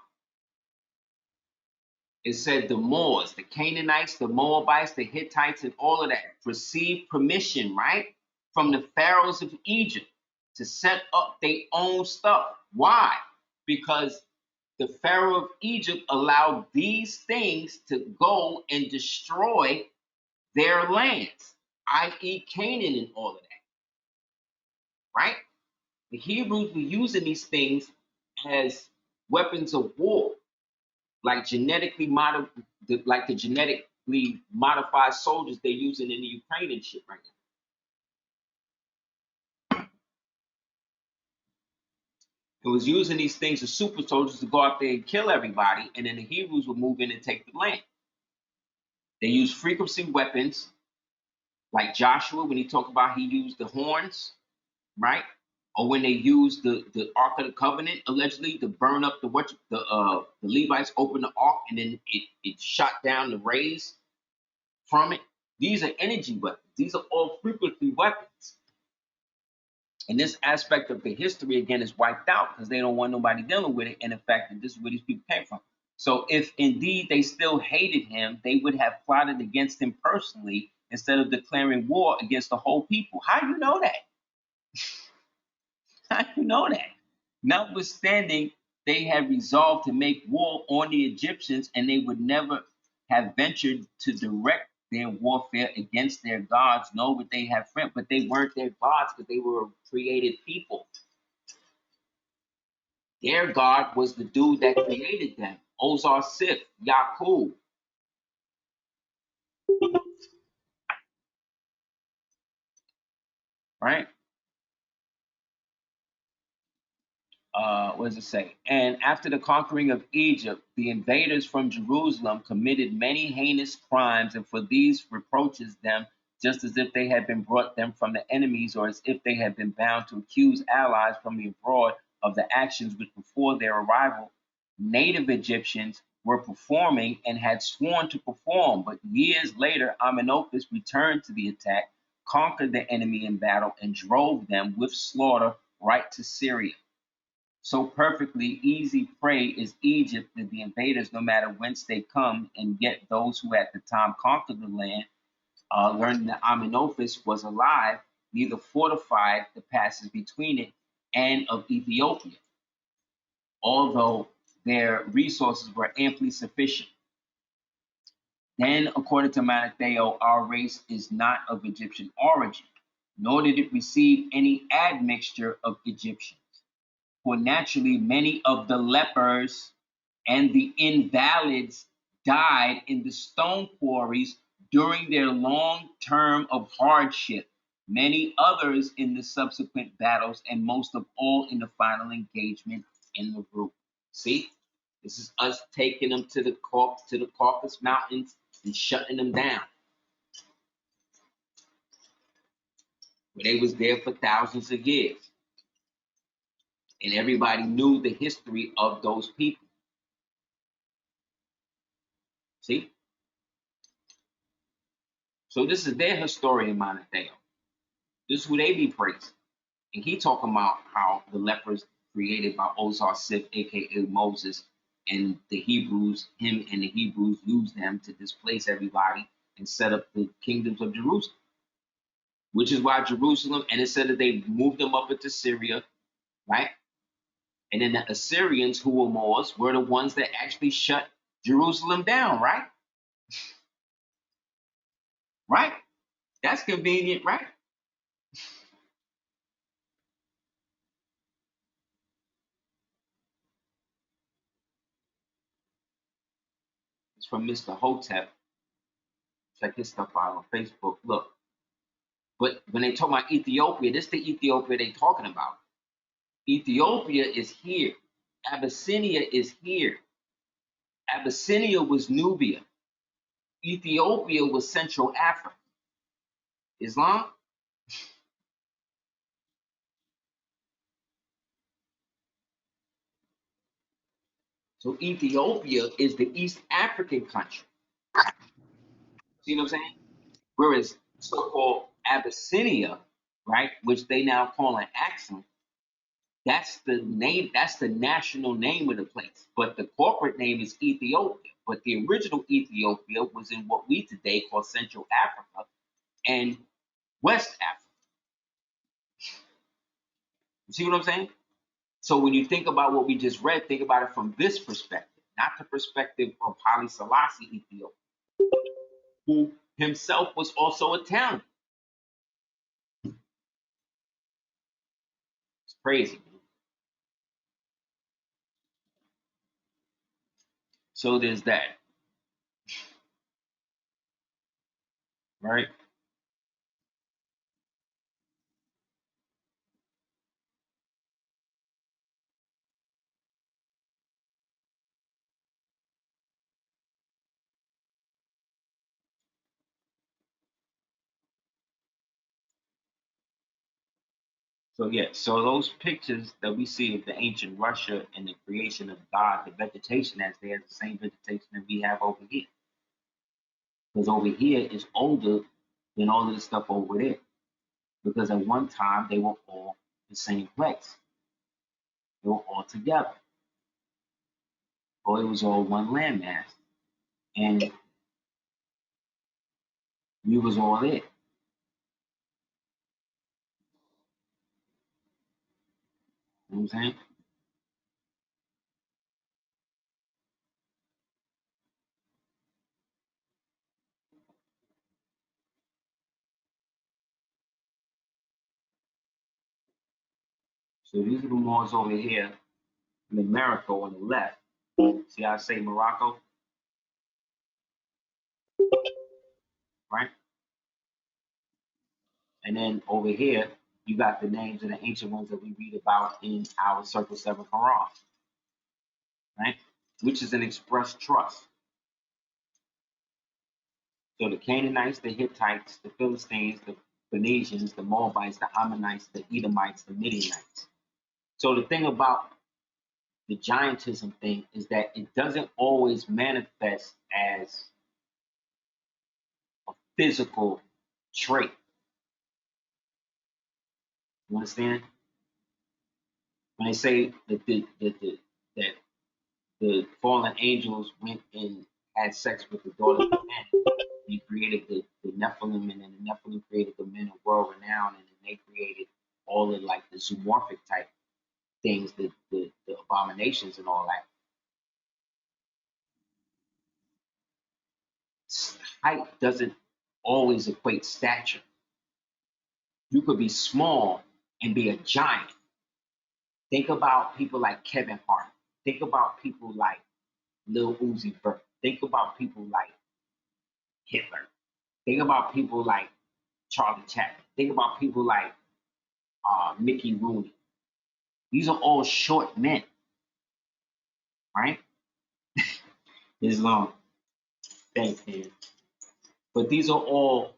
Speaker 1: It said the Moors, the Canaanites, the Moabites, the Hittites, and all of that received permission, right, from the pharaohs of Egypt to set up their own stuff. Why? Because the pharaoh of Egypt allowed these things to go and destroy their lands, i.e. Canaan and all of that, right? The Hebrews were using these things as weapons of war, like like the genetically modified soldiers they're using in the Ukraine and shit right now. It was using these things as super soldiers to go out there and kill everybody, and then the Hebrews would move in and take the land. They used frequency weapons, like Joshua when he talked about he used the horns, right? Or when they used the Ark of the Covenant allegedly to burn up the Levites opened the Ark and then it shot down the rays from it. These are energy weapons. These are all frequency weapons. And this aspect of the history again is wiped out because they don't want nobody dealing with it. And in fact, this is where these people came from. So if indeed they still hated him, they would have plotted against him personally instead of declaring war against the whole people. How do you know that? How do you know that? Notwithstanding, they had resolved to make war on the Egyptians, and they would never have ventured to direct their warfare against their gods, nor would they have friends, but they weren't their gods because they were created people. Their God was the dude that created them, Ozar Sith, Yakub. Right? What does it say? And after the conquering of Egypt, the invaders from Jerusalem committed many heinous crimes, and for these reproaches them, just as if they had been brought them from the enemies, or as if they had been bound to accuse allies from the abroad of the actions which before their arrival native Egyptians were performing and had sworn to perform. But years later, Amenophis returned to the attack, conquered the enemy in battle, and drove them with slaughter right to Syria. So perfectly easy prey is Egypt that the invaders, no matter whence they come, and yet those who at the time conquered the land, learning that Amenophis was alive, neither fortified the passes between it and of Ethiopia, although their resources were amply sufficient. Then, according to Manetho, our race is not of Egyptian origin, nor did it receive any admixture of Egyptians. For naturally, many of the lepers and the invalids died in the stone quarries during their long term of hardship, many others in the subsequent battles, and most of all in the final engagement in the group. See, this is us taking them to the Caucasus Mountains and shutting them down, where they was there for thousands of years, and everybody knew the history of those people. See, so this is their historian Monothelio. This is who they be praising. And he talking about how the lepers created by Ozar Sif, aka Moses, and the Hebrews, him and the Hebrews used them to displace everybody and set up the kingdoms of Jerusalem. Which is why Jerusalem, and it said that they moved them up into Syria, right? And then the Assyrians, who were Moors, were the ones that actually shut Jerusalem down, right? Right? That's convenient, right? It's from Mr. Hotep. Check his stuff out on Facebook. Look, but when they talk about Ethiopia, this is the Ethiopia they talking about. Ethiopia is here. Abyssinia is here. Abyssinia was Nubia. Ethiopia was Central Africa. Islam? So Ethiopia is the East African country. See what I'm saying? Whereas so-called Abyssinia, right, which they now call an Axum, that's the name, that's the national name of the place. But the corporate name is Ethiopia. But the original Ethiopia was in what we today call Central Africa and West Africa. You see what I'm saying? So when you think about what we just read, think about it from this perspective, not the perspective of Haile Selassie Ethiopia, who himself was also Italian. It's crazy, man. So there's that, right? So yeah, so those pictures that we see of the ancient Russia and the creation of God, the vegetation that's there is the same vegetation that we have over here. Because over here is older than all of the stuff over there. Because at one time they were all the same place. They were all together. Or it was all one landmass. And we was all there. You know what I'm saying? So these are the ones over here in America on the left. See how I say Morocco, right? And then over here, you got the names of the ancient ones that we read about in our Circle 7 Quran, right? Which is an express trust. So the Canaanites, the Hittites, the Philistines, the Phoenicians, the Moabites, the Ammonites, the Edomites, the Midianites. So the thing about the giantism thing is that it doesn't always manifest as a physical trait. You understand? When they say that the fallen angels went and had sex with the daughters of men, he created the Nephilim, and then the Nephilim created the men of world renown, and then they created all of like the zoomorphic type things, the abominations and all that. Height doesn't always equate stature. You could be small and be a giant. Think about people like Kevin Hart. Think about people like Lil Uzi Vert. Think about people like Hitler. Think about people like Charlie Chaplin. Think about people like Mickey Rooney. These are all short men, right? Islam, thanks, man. But these are all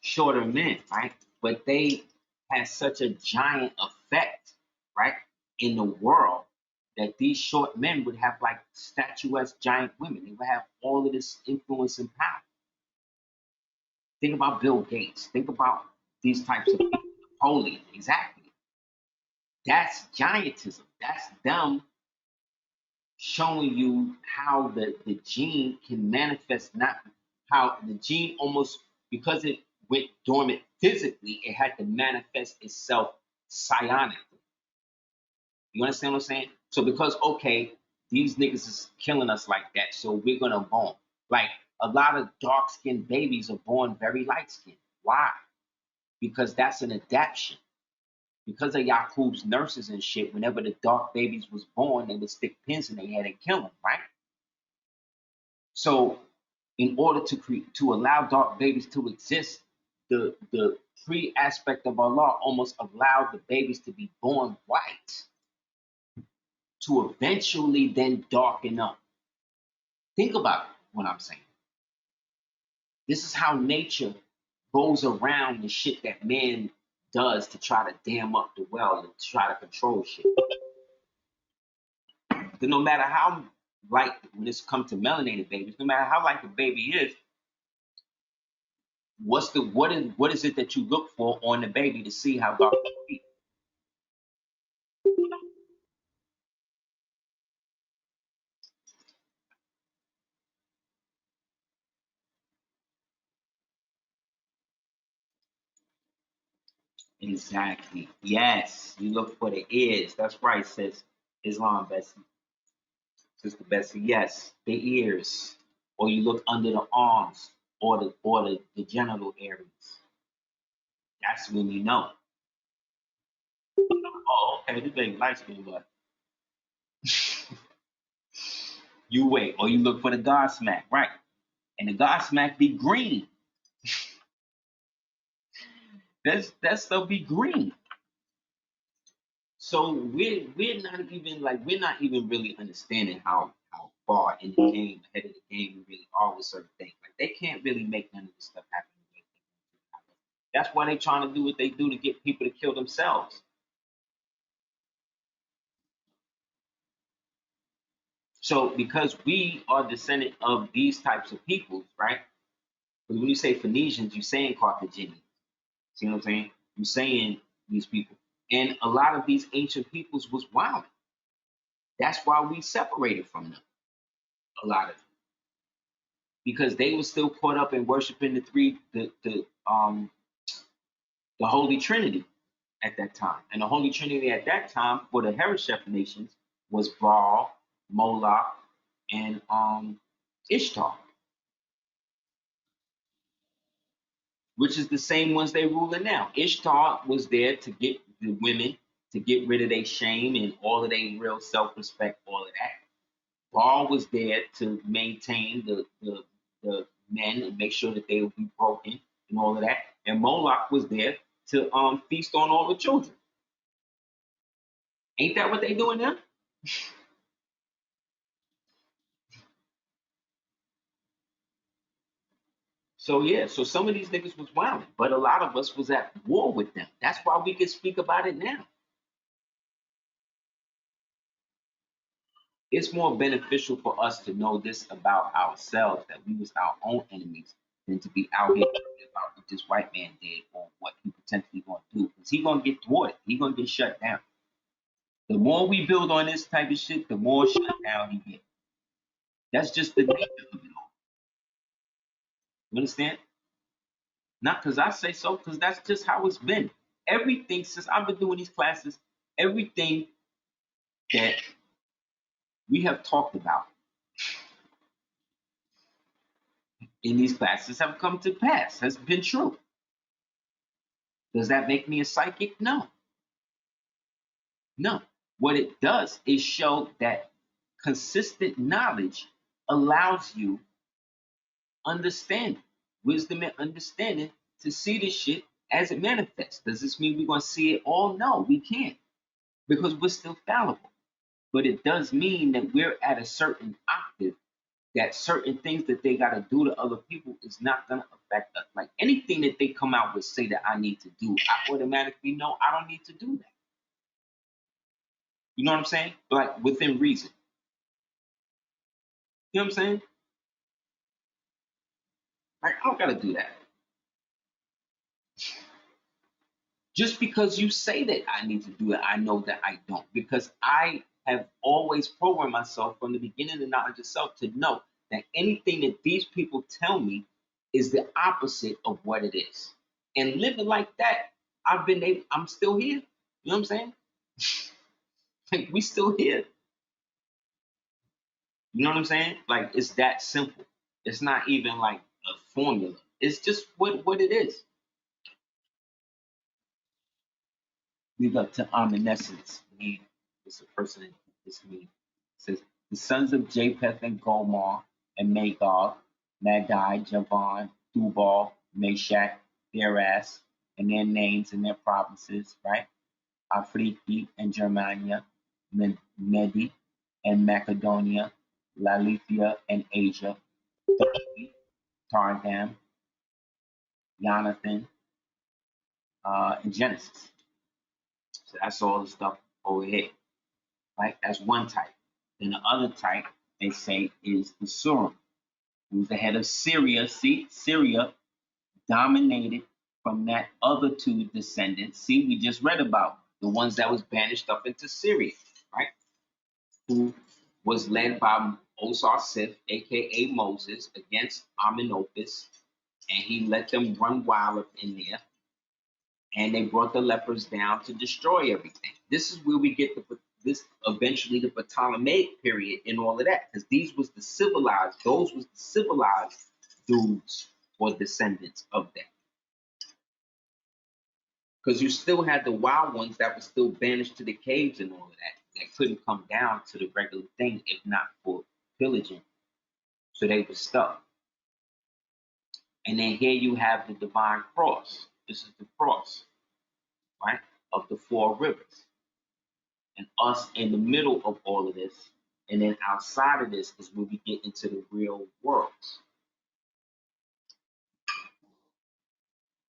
Speaker 1: shorter men, right? But they had such a giant effect, right, in the world that these short men would have like statuesque giant women. They would have all of this influence and power. Think about Bill Gates. Think about these types of people. Napoleon, exactly. That's giantism. That's them showing you how the gene can manifest, not how the gene almost, because it went dormant physically, it had to manifest itself psionically. You understand what I'm saying? So because, okay, these niggas is killing us like that, so we're gonna bomb. Like a lot of dark skinned babies are born very light skinned. Why? Because that's an adaptation. Because of Yakub's nurses and shit, whenever the dark babies was born, they would stick pins in their head and kill them, right? So, in order to allow dark babies to exist, the pre aspect of Allah almost allowed the babies to be born white, to eventually then darken up. Think about what I'm saying. This is how nature goes around the shit that man does to try to dam up the well and try to control shit. Because no matter how light, when it's come to melanated babies, no matter how light the baby is, what is it that you look for on the baby to see how dark it be? Exactly. Yes. You look for the ears. That's right, says Islam, Bessie. Sister Bessie. Yes. The ears. Or you look under the arms or the genital areas. That's when you know. Oh, okay, this baby light skin, but you wait. Or you look for the God smack, right? And the God smack be green. That stuff be green. So we're not even really understanding how far in the game, ahead of the game we really are with certain things. Like they can't really make none of this stuff happen. That's why they trying to do what they do to get people to kill themselves. So because we are descendant of these types of peoples, right? Because when you say Phoenicians, you're saying Carthaginians. See what I'm saying? You're saying these people. And a lot of these ancient peoples was wild. That's why we separated from them. A lot of them. Because they were still caught up in worshiping the Holy Trinity at that time. And the Holy Trinity at that time for the Hereshef nations was Baal, Moloch, and Ishtar, which is the same ones they ruling now. Ishtar was there to get the women, to get rid of their shame and all of their real self-respect, all of that. Baal was there to maintain the men and make sure that they would be broken and all of that. And Moloch was there to feast on all the children. Ain't that what they doing now? So yeah, so some of these niggas was wilding, but a lot of us was at war with them. That's why we can speak about it now. It's more beneficial for us to know this about ourselves, that we was our own enemies, than to be out here talking about what this white man did or what he potentially gonna do. Because he gonna get thwarted. He gonna get shut down. The more we build on this type of shit, the more shut down he get. That's just the nature of it all. You understand? Not because I say so, because that's just how it's been. Everything since I've been doing these classes, everything that we have talked about in these classes have come to pass, has been true. Does that make me a psychic? No. No. What it does is show that consistent knowledge allows you understanding, wisdom and understanding to see this shit as it manifests. Does this mean we're going to see it all? No, we can't, because we're still fallible. But it does mean that we're at a certain octave that certain things that they got to do to other people is not going to affect us. Like anything that they come out with, say that I need to do, I automatically know I don't need to do that. You know what I'm saying? Like within reason. You know what I'm saying? Like I don't got to do that. Just because you say that I need to do it, I know that I don't. Because I have always programmed myself from the beginning of knowledge itself to know that anything that these people tell me is the opposite of what it is. And living like that, I'm still here. You know what I'm saying? Like we still here. You know what I'm saying? Like it's that simple. It's not even like a formula. It's just what it is. We got to omniscience. Me, it's a person. It's me. It says the sons of Japheth and Gomer and Magog, Madai, Javan, Tubal, Meshach, Theras, and their names and their provinces, right? Afriki and Germania, Medi and Macedonia, Lalithia and Asia, Turkey, Targam, Jonathan, and Genesis. So that's all the stuff over here, right? That's one type. Then the other type they say is the Surim, who's the head of Syria. See, Syria dominated from that other two descendants. See, we just read about the ones that was banished up into Syria, right? Who was led by Osar Sith, aka Moses, against Amenophis, and he let them run wild up in there. And they brought the lepers down to destroy everything. This is where we get this eventually the Ptolemaic period and all of that, because those was the civilized dudes or descendants of that. Because you still had the wild ones that were still banished to the caves and all of that couldn't come down to the regular thing if not for pillaging. So they were stuck. And then here you have the divine cross. This is the cross, right, of the four rivers. And us in the middle of all of this. And then outside of this is where we get into the real worlds.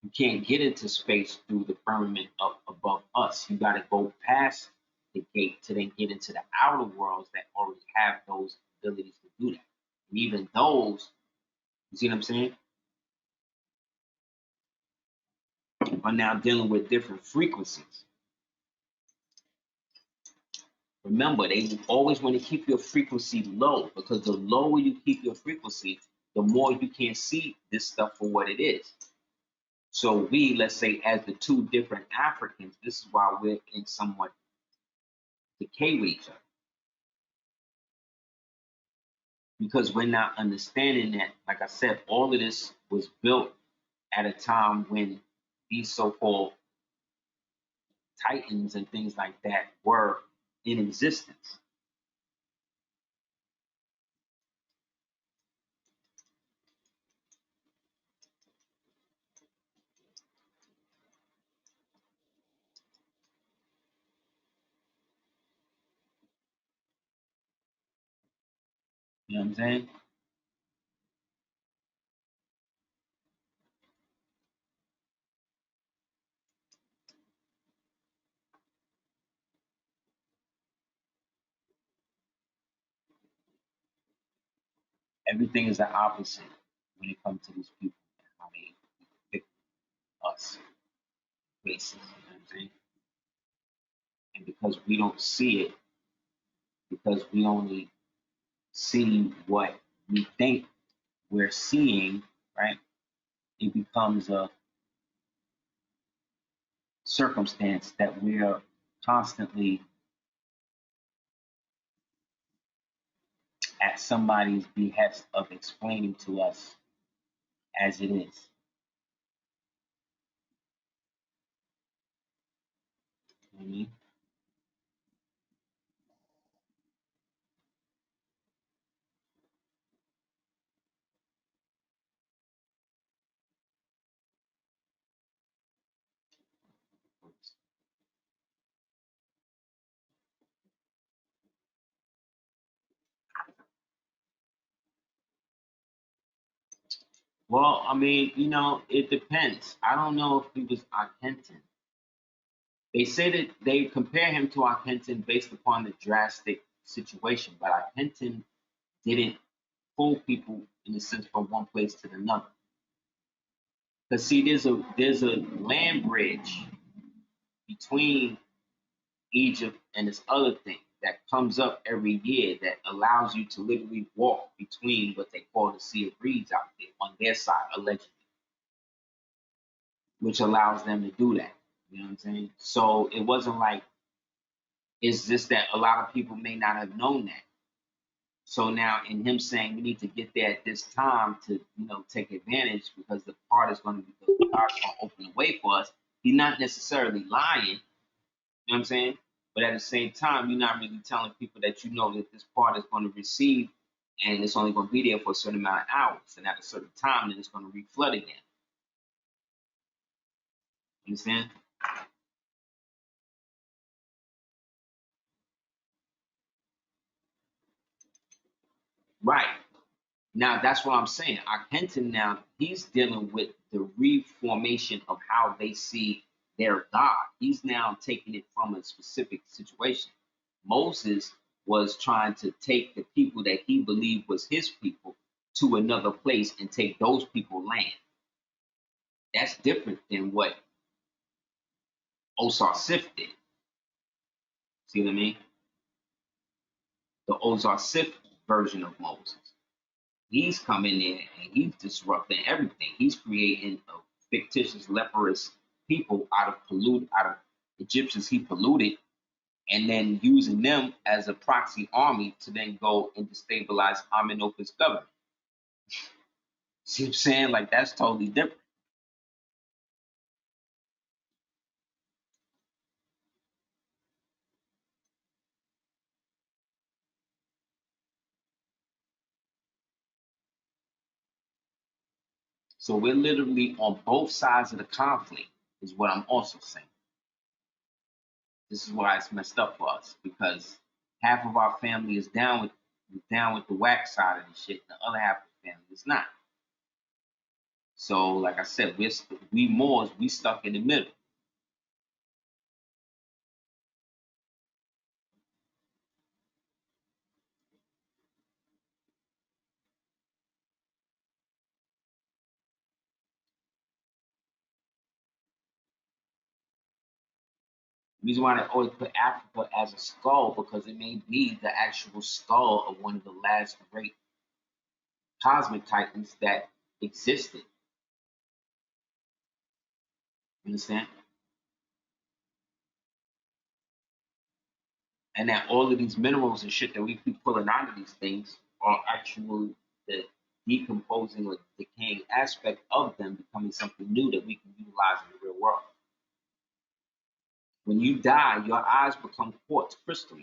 Speaker 1: You can't get into space through the firmament up above us. You got to go past the gate to then get into the outer worlds that already have those abilities to do that. And even those, you see what I'm saying, are now dealing with different frequencies. Remember, they always want to keep your frequency low, because the lower you keep your frequency, the more you can see this stuff for what it is. So we, let's say, as the two different Africans, this is why we're in somewhat decay with each other. Because we're not understanding that, like I said, all of this was built at a time when these so-called titans and things like that were in existence. You know what I'm saying? Everything is the opposite when it comes to these people and how they depict us, places. You know what I'm saying? And because we don't see it, because we only see what we think we're seeing, right? It becomes a circumstance that we're constantly at somebody's behest of explaining to us as it is. You know what I mean? Well, I mean, it depends. I don't know if he was Akhenaten. They say that they compare him to Akhenaten based upon the drastic situation, but Akhenaten didn't pull people in a sense from one place to another. Because see, there's a land bridge between Egypt and this other thing that comes up every year that allows you to literally walk between what they call the Sea of Reeds out there on their side, allegedly, which allows them to do that. You know what I'm saying? So it wasn't like it's just that a lot of people may not have known that. So now, in him saying we need to get there at this time to, take advantage because the part is going to be because God's going to open the way for us. He's not necessarily lying. You know what I'm saying? But at the same time, you're not really telling people that you know that this part is going to receive, and it's only going to be there for a certain amount of hours, and at a certain time, then it's going to reflood again. You understand? Right. Now that's what I'm saying. Akhenaten now he's dealing with the reformation of how they see their God. He's now taking it from a specific situation. Moses was trying to take the people that he believed was his people to another place and take those people land. That's different than what Osar Sif did. See what I mean? The Ozar Sif version of Moses. He's coming in and he's disrupting everything. He's creating a fictitious leprous people out of Egyptians he polluted, and then using them as a proxy army to then go and destabilize Amenhotep's government. See what I'm saying? Like that's totally different. So we're literally on both sides of the conflict, is what I'm also saying. This is why it's messed up for us because half of our family is down with the whack side of the shit, and the other half of the family is not. So, like I said, we Moors, we stuck in the middle. The reason why they always put Africa as a skull because it may be the actual skull of one of the last great cosmic titans that existed. You understand? And that all of these minerals and shit that we keep pulling out of these things are actually the decomposing or decaying aspect of them becoming something new that we can utilize in the real world. When you die, your eyes become quartz crystal,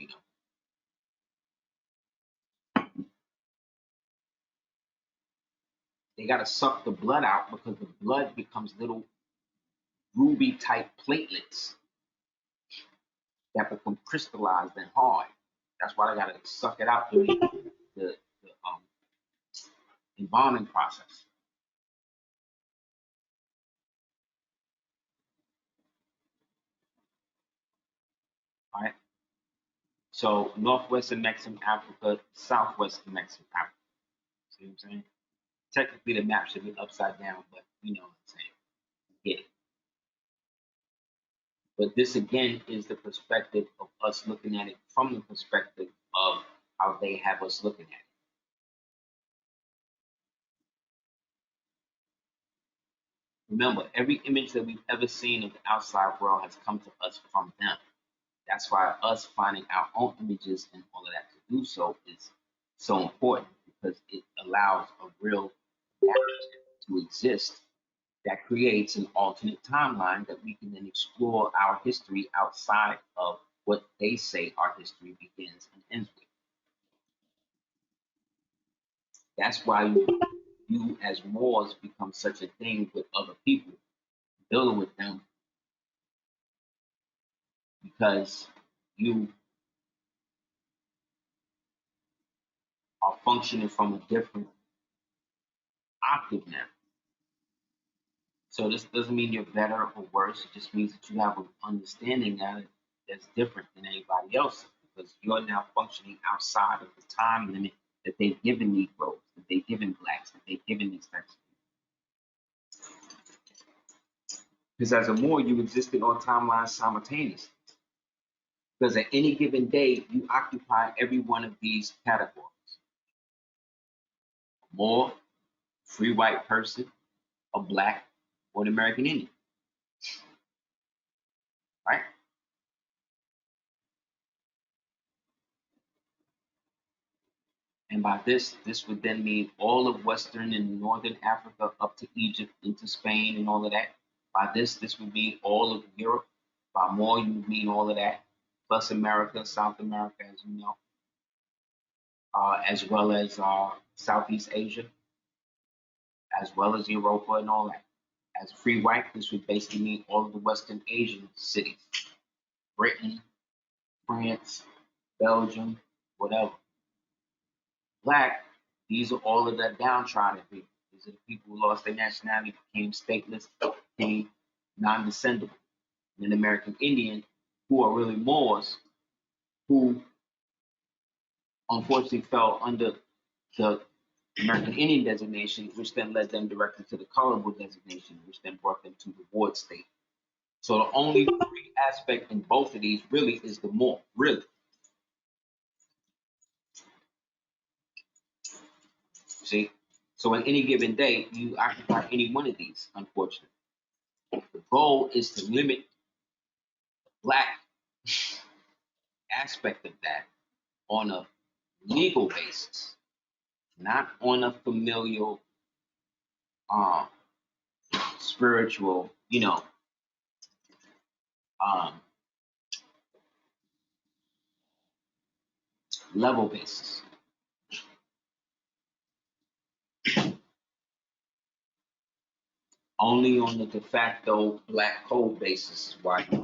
Speaker 1: They got to suck the blood out because the blood becomes little ruby type platelets that become crystallized and hard. That's why they got to suck it out during the embalming process. All right. So northwestern Mexican Africa, southwestern Mexican Africa. See what I'm saying? Technically, the map should be upside down, but you know what I'm saying. Yeah. But this again is the perspective of us looking at it from the perspective of how they have us looking at it. Remember, every image that we've ever seen of the outside world has come to us from them. That's why us finding our own images and all of that to do so is so important because it allows a real narrative to exist that creates an alternate timeline that we can then explore our history outside of what they say our history begins and ends with. That's why you as Moors become such a thing with other people, dealing with them, because you are functioning from a different octave now. So this doesn't mean you're better or worse. It just means that you have an understanding that that's different than anybody else because you're now functioning outside of the time limit that they've given Negroes, that they've given blacks, that they've given these types of people. Because as a Moor, you existed on timelines simultaneously. Because at any given day, you occupy every one of these categories. A Moor, free white person, a black, or an American Indian. Right? And by this would then mean all of Western and Northern Africa up to Egypt, into Spain and all of that. By this would mean all of Europe. By more, you would mean all of that, plus America, South America, as you know, as well as Southeast Asia, as well as Europa and all that. As free white, this would basically mean all of the Western Asian cities, Britain, France, Belgium, whatever. Black, these are all of the downtrodden people. These are the people who lost their nationality, became stateless, became non-descendable. And an American Indian, who are really Moors, who unfortunately fell under the American Indian designation, which then led them directly to the colorable designation, which then brought them to the ward state. So the only free aspect in both of these really is the Moor, really. See? So on any given day, you occupy any one of these, unfortunately. The goal is to limit the black aspect of that on a legal basis, not on a familial, um, spiritual, um, level basis. Only on the de facto black code basis is why you're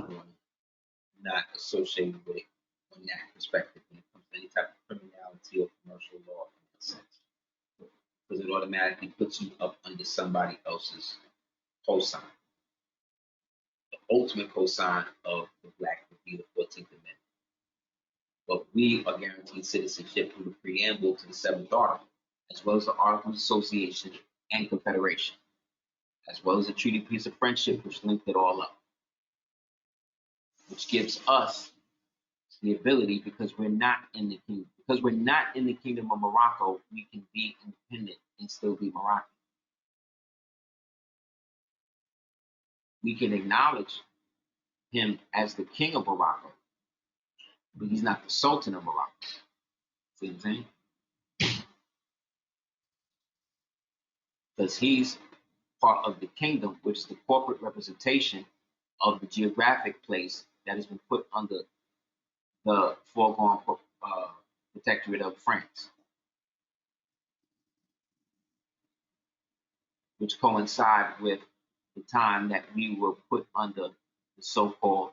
Speaker 1: not associated with it from that perspective when it comes to any type of criminality or commercial law in that sense. Because it automatically puts you up under somebody else's cosign. The ultimate cosign of the black would be the 14th Amendment. But we are guaranteed citizenship through the preamble to the seventh article, as well as the Articles of Association and Confederation, as well as the Treaty Peace of Friendship, which linked it all up, which gives us the ability, because we're not in the kingdom of Morocco, we can be independent and still be Moroccan. We can acknowledge him as the king of Morocco, but he's not the Sultan of Morocco. See what I'm saying? Because he's part of the kingdom, which is the corporate representation of the geographic place that has been put under the foregone protectorate of France, which coincide with the time that we were put under the so-called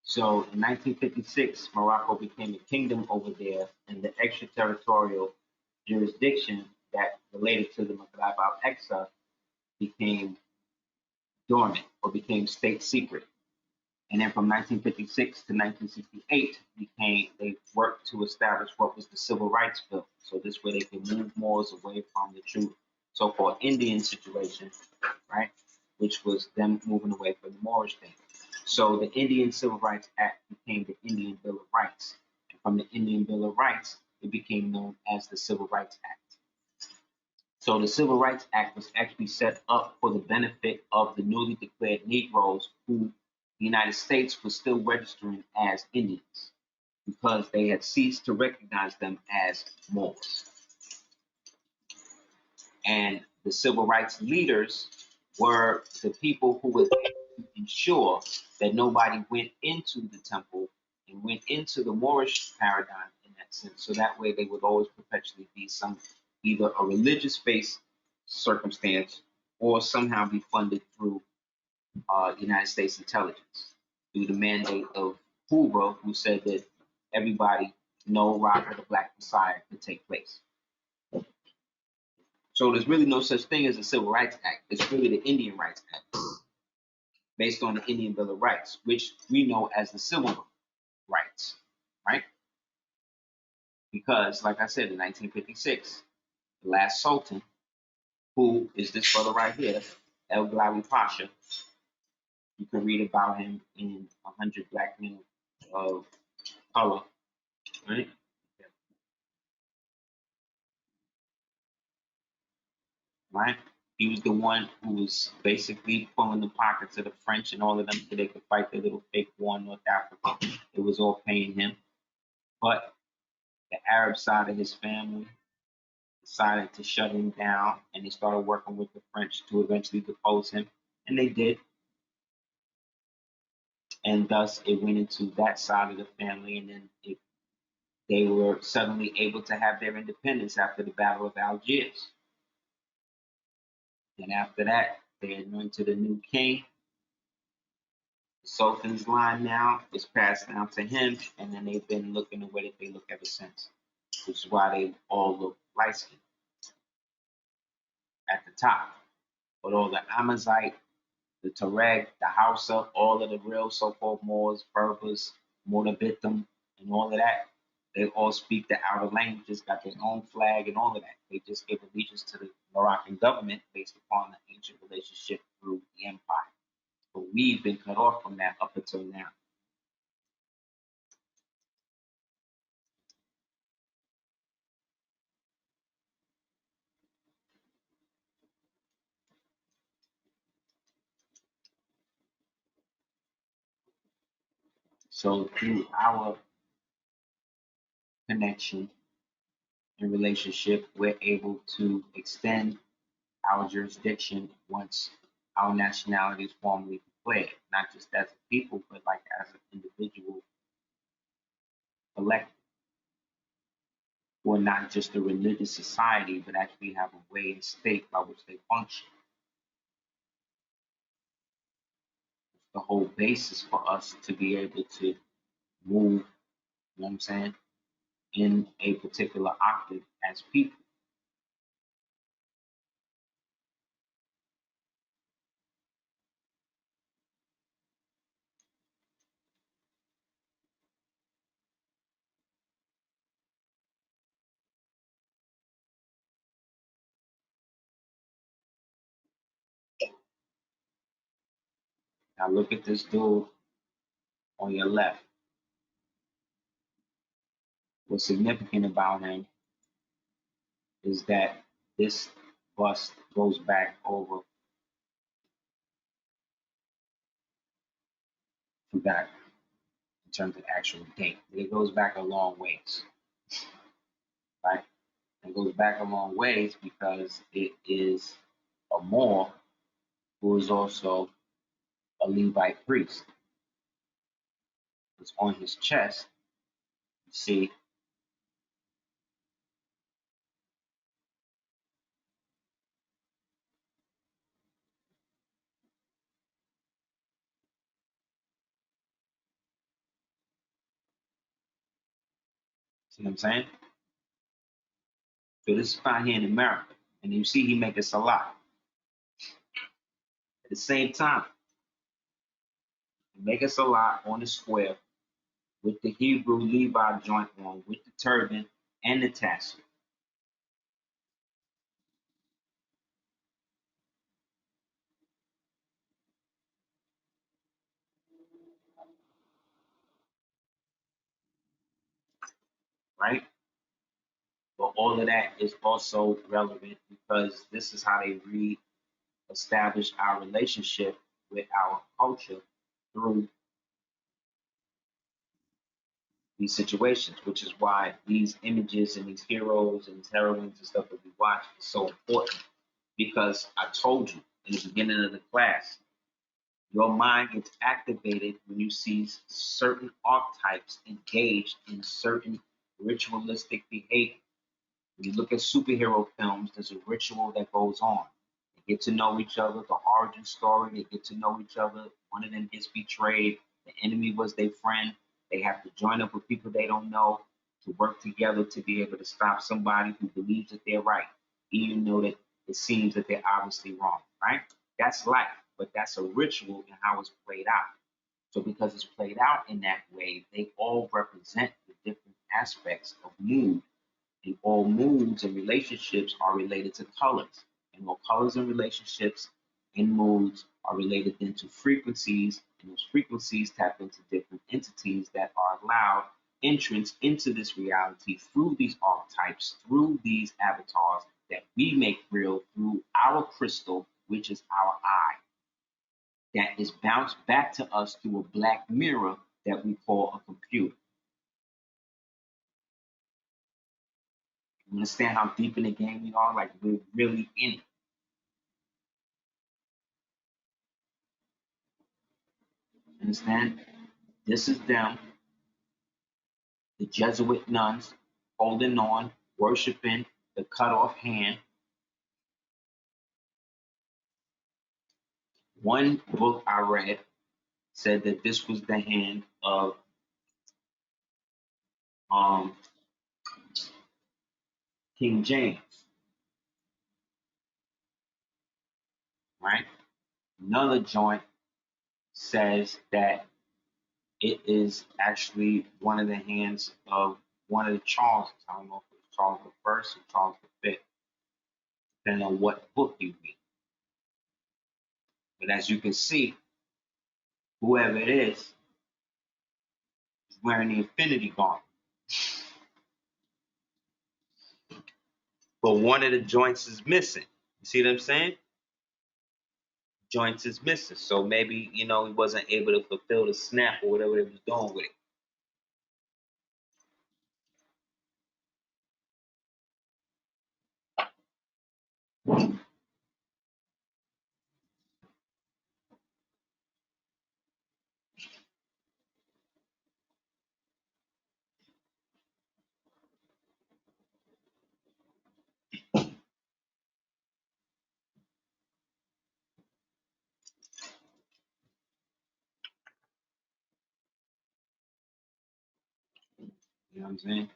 Speaker 1: So in 1956, Morocco became a kingdom over there, and the extraterritorial jurisdiction that related to the Maghreb al-Aqsa became dormant or became state secret. And then from 1956 to 1968, they worked to establish what was the Civil Rights Bill. So this way they could move Moors away from the true so-called Indian situation, right? Which was them moving away from the Moorish thing. So the Indian Civil Rights Act became the Indian Bill of Rights. And from the Indian Bill of Rights, it became known as the Civil Rights Act. So the Civil Rights Act was actually set up for the benefit of the newly declared Negroes who the United States was still registering as Indians because they had ceased to recognize them as Moors. And the civil rights leaders were the people who would ensure that nobody went into the temple and went into the Moorish paradigm in that sense. So that way they would always perpetually be either a religious-based circumstance or somehow be funded through the United States intelligence through the mandate of Hoover, who said that everybody, no Rock of the Black Messiah could take place. So there's really no such thing as a Civil Rights Act. It's really the Indian Rights Act, based on the Indian Bill of Rights, which we know as the Civil Rights, right? Because, like I said, in 1956, the last Sultan, who is this brother right here, El Glawi Pasha, you can read about him in 100 Black Men of Color, right? Right? He was the one who was basically pulling the pockets of the French and all of them so they could fight their little fake war in North Africa. It was all paying him. But the Arab side of his family decided to shut him down, and they started working with the French to eventually depose him. And they did. And thus it went into that side of the family, and then they were suddenly able to have their independence after the Battle of Algiers. And after that, they anointed a new king. The Sultan's line now is passed down to him, and then they've been looking the way that they look ever since, which is why they all look light skinned at the top. But all the Amazite, the Tuareg, the Hausa, all of the real so-called Moors, Berbers, Motabitum, and all of that, they all speak the outer languages, got their own flag and all of that. They just give allegiance to the Moroccan government based upon the ancient relationship through the empire. But we've been cut off from that up until now. So through our connection and relationship, we're able to extend our jurisdiction once our nationality is formally declared, not just as a people, but like as an individual collective. Or not just a religious society, but actually have a way and state by which they function. It's the whole basis for us to be able to move, you know what I'm saying, in a particular octave as people. Now look at this dude on your left. What's significant about him is that this bust goes back over, forgot in terms of actual date, but it goes back a long ways, right? It goes back a long ways because it is a Moor who is also a Levite priest. It's on his chest. You see See what I'm saying? So this is found here in America. And you see he make us a lot. At the same time, he make us a lot on the square with the Hebrew Levi joint on, with the turban and the tassel. Right? But all of that is also relevant because this is how they re-establish our relationship with our culture through these situations, which is why these images and these heroes and these heroines and stuff that we watch is so important. Because I told you in the beginning of the class, your mind gets activated when you see certain archetypes engaged in certain ritualistic behavior. When you look at superhero films, there's a ritual that goes on. They get to know each other, the origin story, they get to know each other. One of them gets betrayed. The enemy was their friend. They have to join up with people they don't know to work together to be able to stop somebody who believes that they're right, even though that it seems that they're obviously wrong, right? That's life, but that's a ritual in how it's played out. So because it's played out in that way, they all represent the different aspects of mood, and all moods and relationships are related to colors. And all colors and relationships and moods are related then to frequencies, and those frequencies tap into different entities that are allowed entrance into this reality through these archetypes, through these avatars that we make real through our crystal, which is our eye, that is bounced back to us through a black mirror that we call a computer. You understand how deep in the game we are? Like we're really in it. Understand? This is them, the Jesuit nuns, holding on, worshiping the cut off hand. One book I read said that this was the hand of um, King James, right? Another joint says that it is actually one of the hands of one of the Charleses. I don't know if it was Charles the First or Charles the Fifth, depending on what book you read. But as you can see, whoever it is wearing the Infinity Gauntlet. But one of the joints is missing. You see what I'm saying? Joints is missing. So maybe, he wasn't able to fulfill the snap or whatever they was doing with it. You know what I'm saying?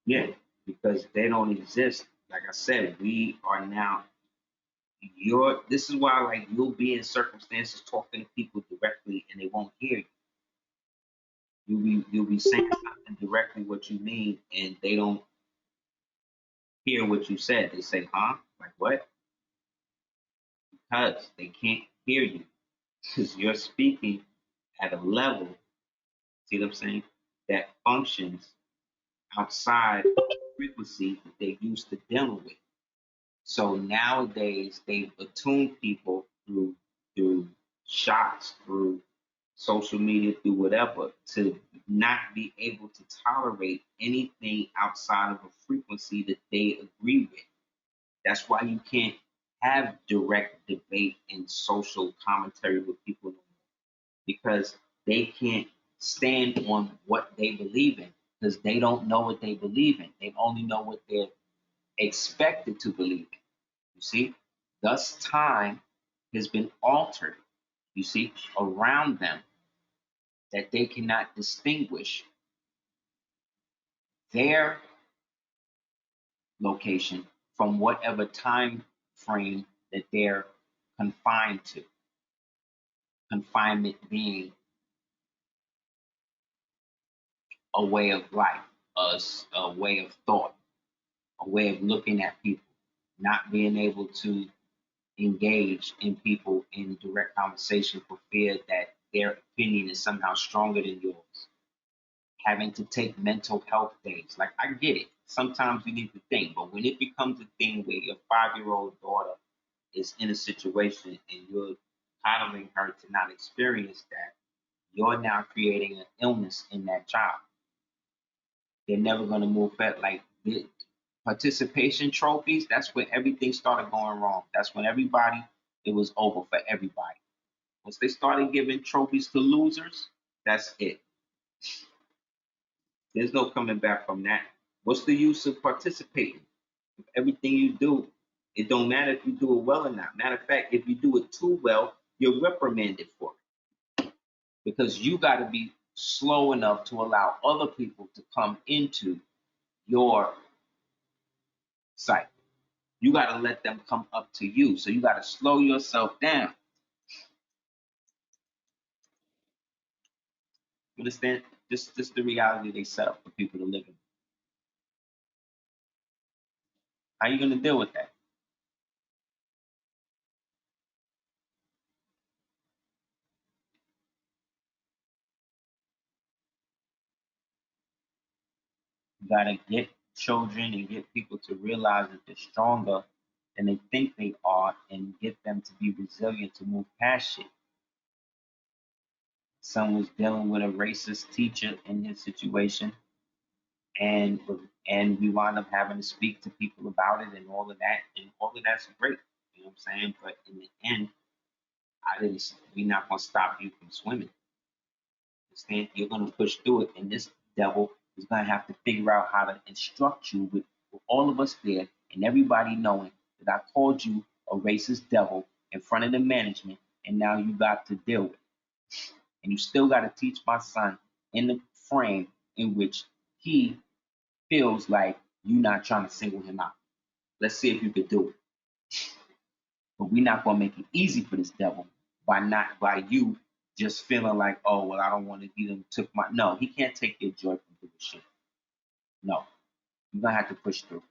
Speaker 1: Yeah, because they don't exist. Like I said, we are now this is why like you'll be in circumstances talking to people directly and they won't hear you. You'll be saying something directly what you mean and they don't hear what you said. They say, huh? Like what? Because they can't hear you. Because you're speaking at a level, see what I'm saying, that functions outside of the frequency that they used to dealing with. So nowadays they've attuned people through shots, through social media, through whatever, to not be able to tolerate anything outside of a frequency that they agree with. That's why you can't have direct debate and social commentary with people because they can't stand on what they believe in because they don't know what they believe in. They only know what they're expected to believe in. You see? Thus, time has been altered, you see, around them that they cannot distinguish their location from whatever time frame that they're confined to. Confinement being a way of life, a way of thought, a way of looking at people, not being able to engage in people in direct conversation for fear that their opinion is somehow stronger than yours. Having to take mental health days. Like, I get it. Sometimes you need to think, but when it becomes a thing where your 5-year-old daughter is in a situation and you're coddling her to not experience that, you're now creating an illness in that child. They're never going to move forward. Like, the participation trophies, that's when everything started going wrong. That's when it was over for everybody. Once they started giving trophies to losers, that's it. There's no coming back from that. What's the use of participating? If everything you do, it don't matter if you do it well or not. Matter of fact, if you do it too well, you're reprimanded for it. Because you got to be slow enough to allow other people to come into your sight. You got to let them come up to you. So you got to slow yourself down. You understand? This is the reality they set up for people to live in. How are you going to deal with that? You got to get children and get people to realize that they're stronger than they think they are and get them to be resilient to move past shit. Son was dealing with a racist teacher in his situation, and we wound up having to speak to people about it and all of that, and all of that's great. You know what I'm saying? But in the end, we're not gonna stop you from swimming. Understand? You're gonna push through it, and this devil is gonna have to figure out how to instruct you with all of us there and everybody knowing that I called you a racist devil in front of the management, and now you got to deal with it. And you still got to teach my son in the frame in which he feels like you're not trying to single him out. Let's see if you could do it. But we're not gonna make it easy for this devil by you just feeling like, oh well, I don't want to be them took my no, he can't take your joy from doing shit. No. You're gonna have to push through.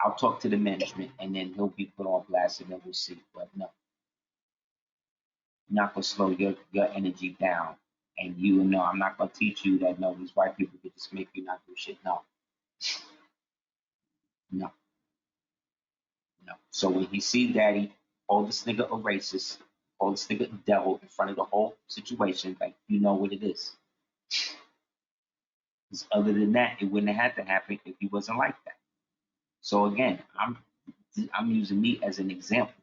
Speaker 1: I'll talk to the management and then he'll be put on blast and then we'll see. But no, you're not gonna slow your energy down. And you know, I'm not gonna teach you that no, these white people could just make you not do shit. No, no, no. So when he see daddy call this nigga a racist, call this nigga a devil in front of the whole situation, like you know what it is. Because other than that, it wouldn't have had to happen if he wasn't like that. So again, I'm using me as an example.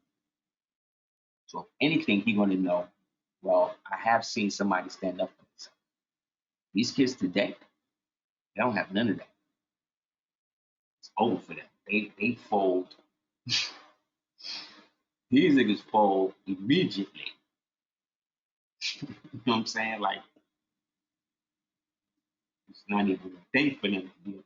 Speaker 1: So if anything, he's gonna know, well, I have seen somebody stand up for themselves. These kids today, they don't have none of that. It's over for them. They fold. These niggas fold immediately. You know what I'm saying? Like it's not even a thing for them to be about.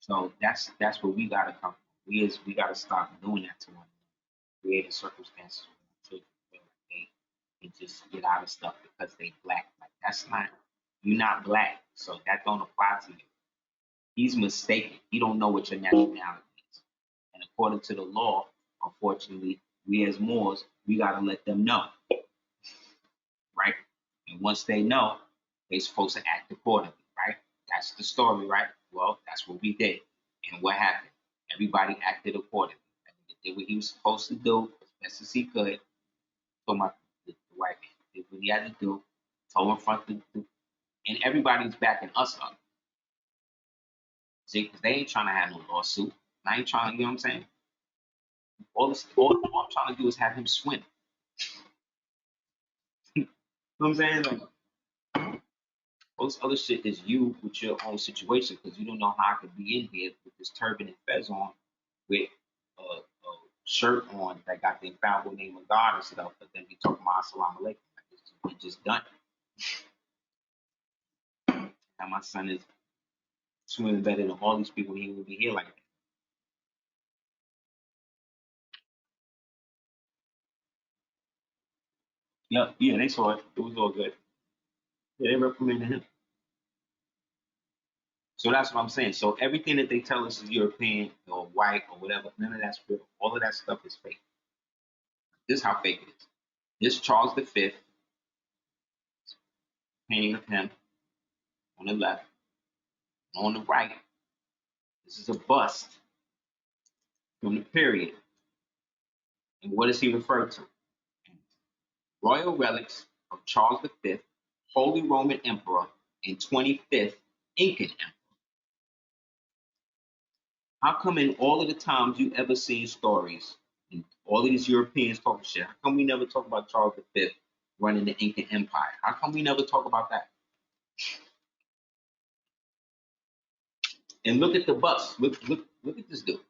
Speaker 1: So that's where we gotta come from. We gotta stop doing that to one another, creating circumstances where children feel like they just get out of stuff because they black. Like that's not you're not black, so that don't apply to you. He's mistaken. He don't know what your nationality is. And according to the law, unfortunately, we as Moors, we gotta let them know, right? And once they know, they're supposed to act accordingly, right? That's the story, right? Well, that's what we did. And what happened? Everybody acted accordingly. He did what he was supposed to do as best as he could. For the white man did what he had to do, told in front of and everybody's backing us up. See, because they ain't trying to have no lawsuit. And I ain't trying to, you know what I'm saying? All I'm trying to do is have him swim. You know what I'm saying? Like, All this other shit is you with your own situation because you don't know how I could be in here with this turban and fez on, with a shirt on that got the infallible name of God and stuff, but then we talking about Assalamu alaikum. Like, we just done. And my son is swimming better than all these people. He would be here like that. Yeah, they saw it. It was all good. Yeah, they reprimanded him. So that's what I'm saying. So everything that they tell us is European or white or whatever, none of that's real. All of that stuff is fake. This is how fake it is. This Charles V painting of him on the left. On the right, this is a bust from the period. And what does he refer to? Royal relics of Charles V, Holy Roman Emperor, and 25th Incan Emperor. How come in all of the times you ever seen stories, and all of these Europeans talking shit, how come we never talk about Charles V running the Incan Empire? How come we never talk about that? And look at the bus. Look at this dude.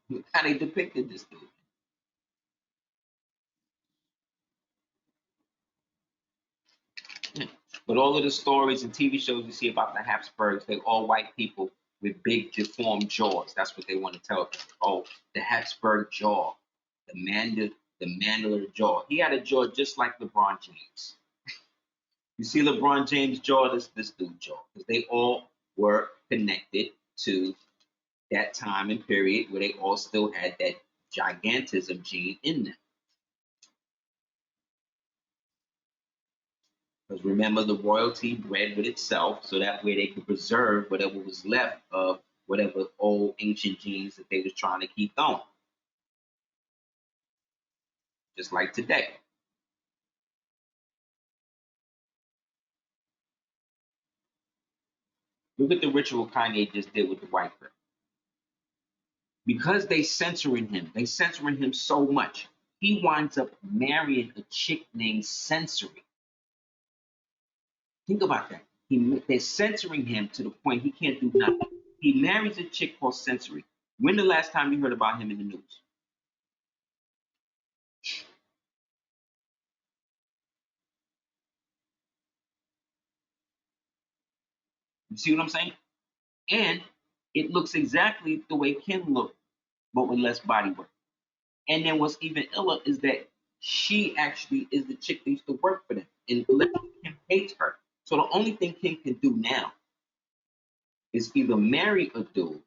Speaker 1: Look how they depicted this dude. But all of the stories and TV shows you see about the Habsburgs, they're all white people with big deformed jaws. That's what they want to tell people. Oh, the Habsburg jaw, the mandibular jaw. He had a jaw just like LeBron James. You see LeBron James' jaw, this dude's jaw, because they all were connected to that time and period where they all still had that gigantism gene in them. Because remember, the royalty bred with itself, so that way they could preserve whatever was left of whatever old ancient genes that they was trying to keep going. Just like today. Look at the ritual Kanye just did with the white girl. Because they censoring him so much, he winds up marrying a chick named Sensory. Think about that. They're censoring him to the point he can't do nothing. He marries a chick called Sensory. When the last time you heard about him in the news? You see what I'm saying? And it looks exactly the way Kim looked, but with less body work. And then what's even iller is that she actually is the chick that used to work for them. And Kim hates her. So the only thing Kim can do now is either marry a dude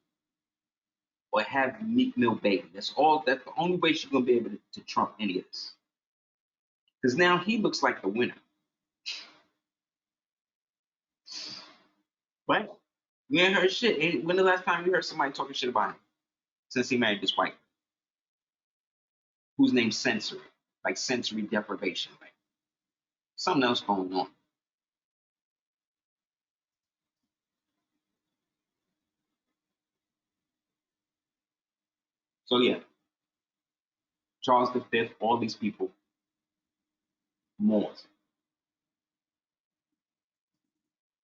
Speaker 1: or have Meek Mill baby. That's the only way she's gonna be able to trump any of this. Because now he looks like the winner. Right? We ain't heard shit. When the last time you heard somebody talking shit about him? Since he married this white, who's named Sensory, like sensory deprivation, like something else going on. So yeah, Charles V, all these people, Moors.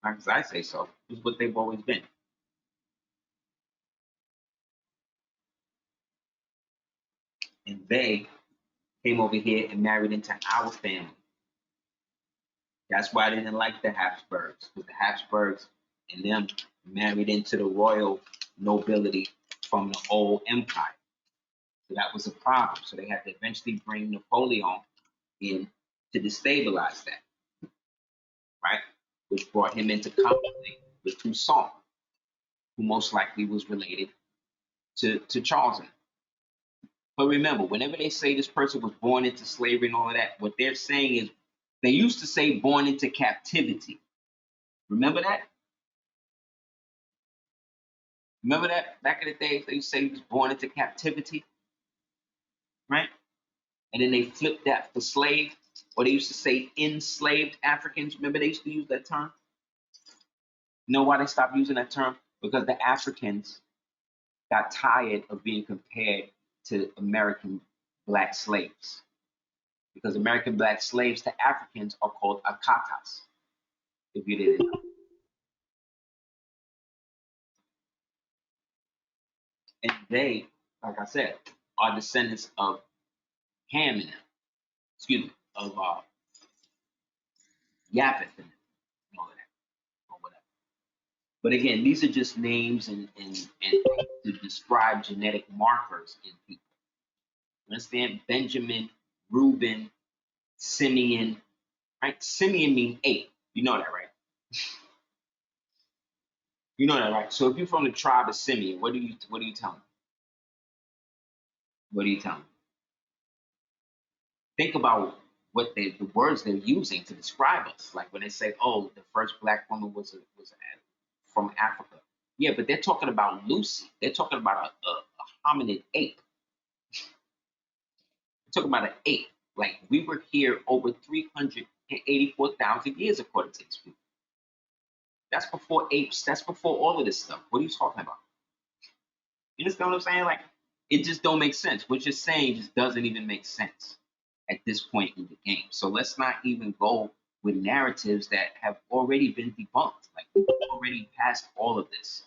Speaker 1: As I say so, is what they've always been. And they came over here and married into our family. That's why they didn't like the Habsburgs, because the Habsburgs and them married into the royal nobility from the old empire. So that was a problem. So they had to eventually bring Napoleon in to destabilize that, right? Which brought him into conflict with Toussaint, who most likely was related to Charles. But remember, whenever they say this person was born into slavery and all of that, what they're saying is they used to say born into captivity. Remember that? Remember that back in the days they used to say he was born into captivity, right? And then they flipped that for slave, or they used to say enslaved Africans. Remember they used to use that term? You know why they stopped using that term? Because the Africans got tired of being compared to American black slaves. because American black slaves to Africans are called akatas, if you didn't know. And they, like I said, are descendants of Ham and them, excuse me, of Yapeth and them, and all of that, or whatever. But again, these are just names and to describe genetic markers in people. You understand? Benjamin, Reuben, Simeon, right? Simeon means 8. You know that, right? You know that, right? So if you're from the tribe of Simeon, what do you tell them? What do you tell them? Think about what the words they're using to describe us. Like when they say, "Oh, the first black woman was from Africa." Yeah, but they're talking about Lucy. They're talking about a hominid ape. They're talking about an ape. Like we were here over 384,000 years, according to these people. That's before apes. That's before all of this stuff. What are you talking about? You understand what I'm saying? Like, it just don't make sense. What you're saying just doesn't even make sense at this point in the game. So let's not even go with narratives that have already been debunked. Like, we've already passed all of this.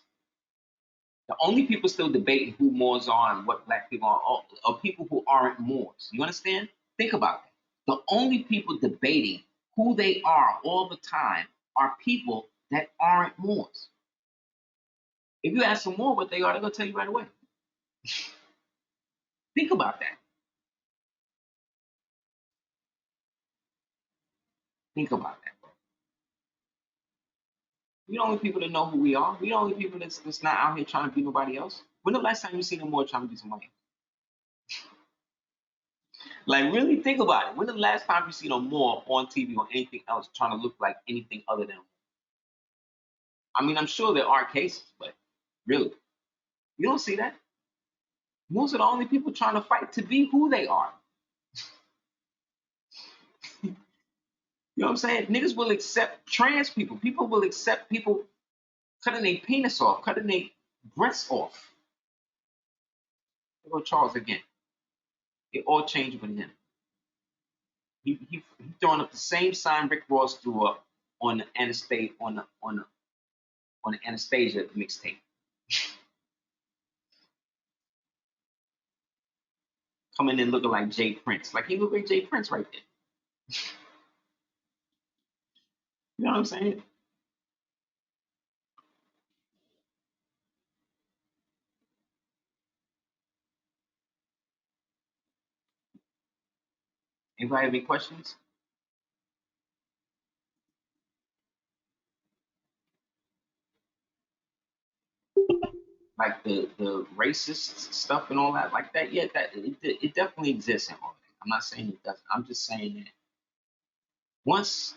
Speaker 1: The only people still debating who Moors are and what black people are people who aren't Moors. You understand? Think about that. The only people debating who they are all the time are people that aren't Moors. If you ask them more what they are, they're going to tell you right away. Think about that. Think about that, bro. We the only people that know who we are. We the only people that's not out here trying to be nobody else. When the last time you seen them more trying to be somebody else? Like, really think about it. When the last time you seen them more on TV or anything else trying to look like anything other than? I mean, I'm sure there are cases, but really, you don't see that. Most of the only people trying to fight to be who they are. You know what I'm saying? Niggas will accept trans people. People will accept people cutting their penis off, cutting their breasts off. There go Charles again. It all changed with him. He throwing up the same sign Rick Ross threw up on the Anastasia mixtape. Coming in looking like Jay Prince. Like he looked like Jay Prince right there. You know what I'm saying? Anybody have any questions? Like the racist stuff and all that, like that, yeah, that it definitely exists in all that. I'm not saying it doesn't. I'm just saying that once,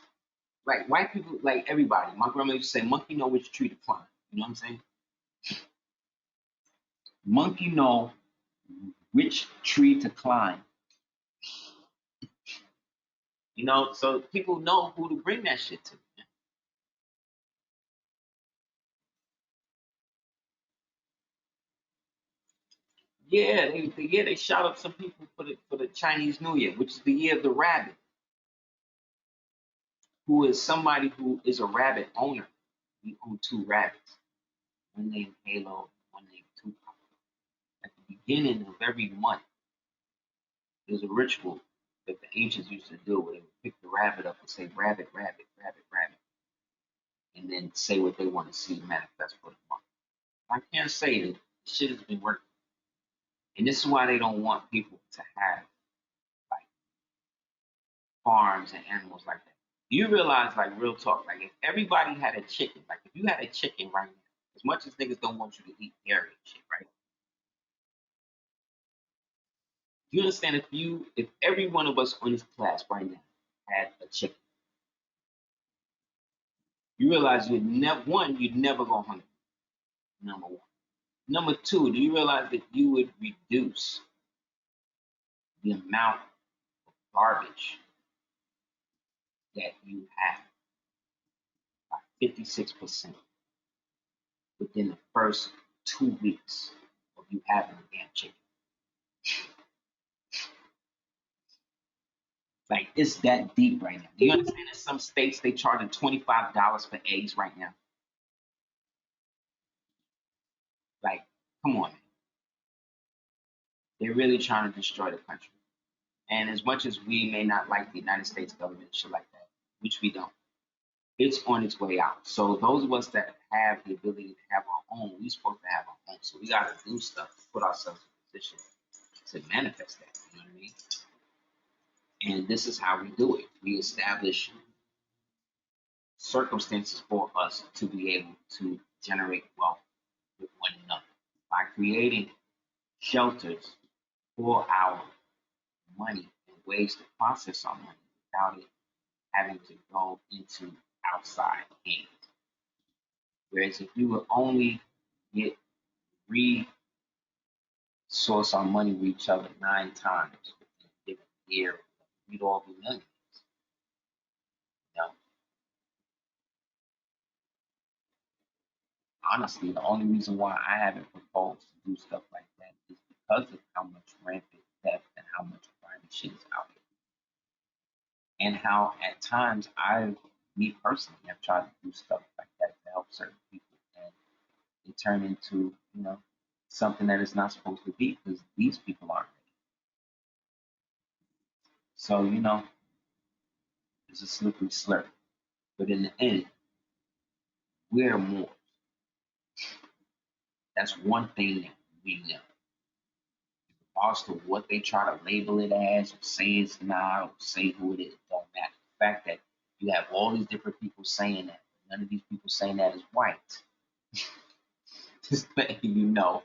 Speaker 1: like white people, like everybody, my grandma used to say, monkey know which tree to climb. You know what I'm saying? Monkey know which tree to climb. You know, so people know who to bring that shit to. Yeah, they shot up some people for the Chinese New Year, which is the year of the rabbit, who is somebody who is a rabbit owner. He owned 2 rabbits, one named Halo, one named Tupac. At the beginning of every month, there's a ritual that the ancients used to do where they would pick the rabbit up and say rabbit, rabbit, rabbit, rabbit, and then say what they want to see manifest for the month. I can't say that shit has been working. And this is why they don't want people to have like farms and animals like that. You realize, like real talk, like if everybody had a chicken, like if you had a chicken right now, as much as niggas don't want you to eat dairy and shit, right? You understand if every one of us on this class right now had a chicken, you realize you'd never go hungry. Number one. Number two, do you realize that you would reduce the amount of garbage that you have by 56% within the first 2 weeks of you having a damn chicken? Like it's that deep right now. Do you understand? In some states they charging $25 for eggs right now. Like, come on, man. They're really trying to destroy the country. And as much as we may not like the United States government, shit like that, which we don't, it's on its way out. So those of us that have the ability to have our own, we're supposed to have our own. So we got to do stuff to put ourselves in a position to manifest that. You know what I mean? And this is how we do it. We establish circumstances for us to be able to generate wealth with one another by creating shelters for our money and ways to process our money without it having to go into outside hands. Whereas if we would only get resource our money with each other 9 times within a given year, we'd all be millionaires. You know, honestly, the only reason why I haven't proposed to do stuff like that is because of how much rampant theft and how much crime shit is out here. And how at times me personally, have tried to do stuff like that to help certain people. And it turned into, something that is not supposed to be because these people aren't ready. So, it's a slippery slope. But in the end, we're more. That's one thing that we know. As to what they try to label it as, or say it's not, or say who it is, don't matter. The fact that you have all these different people saying that, none of these people saying that is white. Just letting you know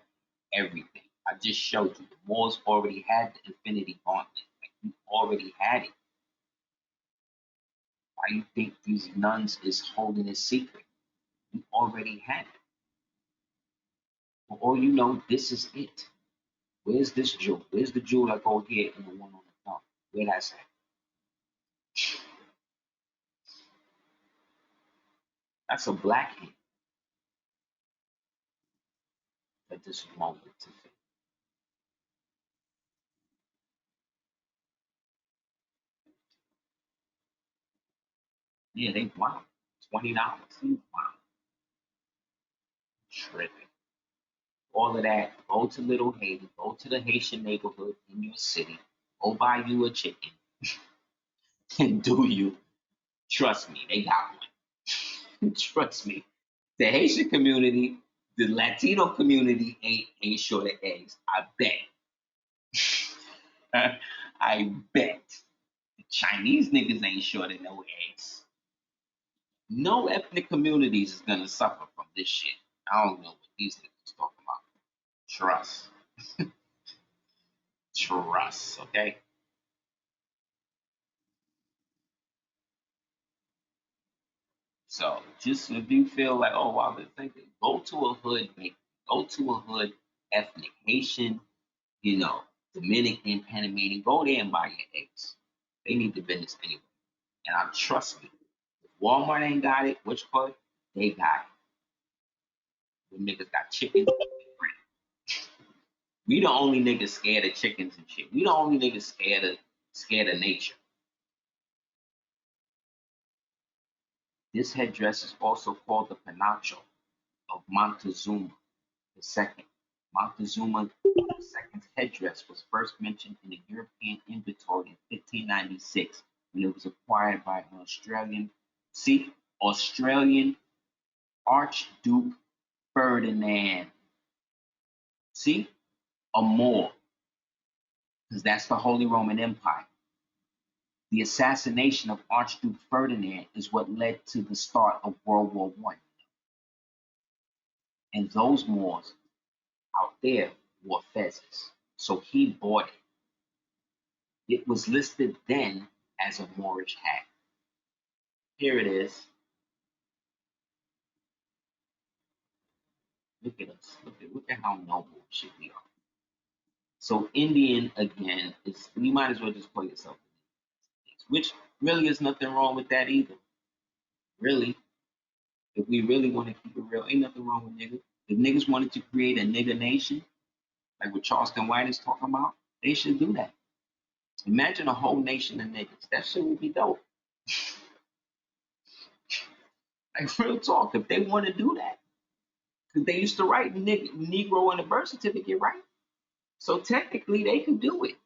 Speaker 1: everything. I just showed you. The Moors already had the Infinity Gauntlet. Like, you already had it. Why you think these nuns is holding it secret? You already had it. For all you know, this is it. Where's this jewel? Where's the jewel I go here and the one on the thumb? Where that's at? That's a black hand at this moment to think. Yeah, they wow. $20. Wow. Tripping. All of that. Go to Little Haiti. Go to the Haitian neighborhood in your city. Go buy you a chicken. And do you. Trust me, they got one. Trust me. The Haitian community, the Latino community ain't short of eggs. I bet. I bet. The Chinese niggas ain't short of no eggs. No ethnic communities is gonna suffer from this shit. I don't know what these niggas talking about. Trust. Trust, okay? So just if you feel like, oh wow, they're thinking, go to a hood, go to a hood ethnic Haitian, you know, Dominican, Panamanian, go there and buy your eggs. They need the business anyway. And I trust me. If Walmart ain't got it, which part? They got it. The niggas got chickens. We the only niggas scared of chickens and shit. We the only niggas scared of nature. This headdress is also called the Panacho of Montezuma II. Montezuma II's headdress was first mentioned in a European inventory in 1596 when it was acquired by an Australian Archduke Ferdinand. See, a Moor, because that's the Holy Roman Empire. The assassination of Archduke Ferdinand is what led to the start of World War I. And those Moors out there wore fezzes. So he bought it. It was listed then as a Moorish hat. Here it is. Look at us. Look at how noble shit we are. So Indian again is you might as well just call yourself, which really is nothing wrong with that either. Really, if we really want to keep it real, ain't nothing wrong with niggas. If niggas wanted to create a nigga nation, like what Charleston White is talking about, they should do that. Imagine a whole nation of niggas. That shit would be dope. Like real talk, if they want to do that. Because they used to write Negro on the birth certificate, right? So technically they could do it.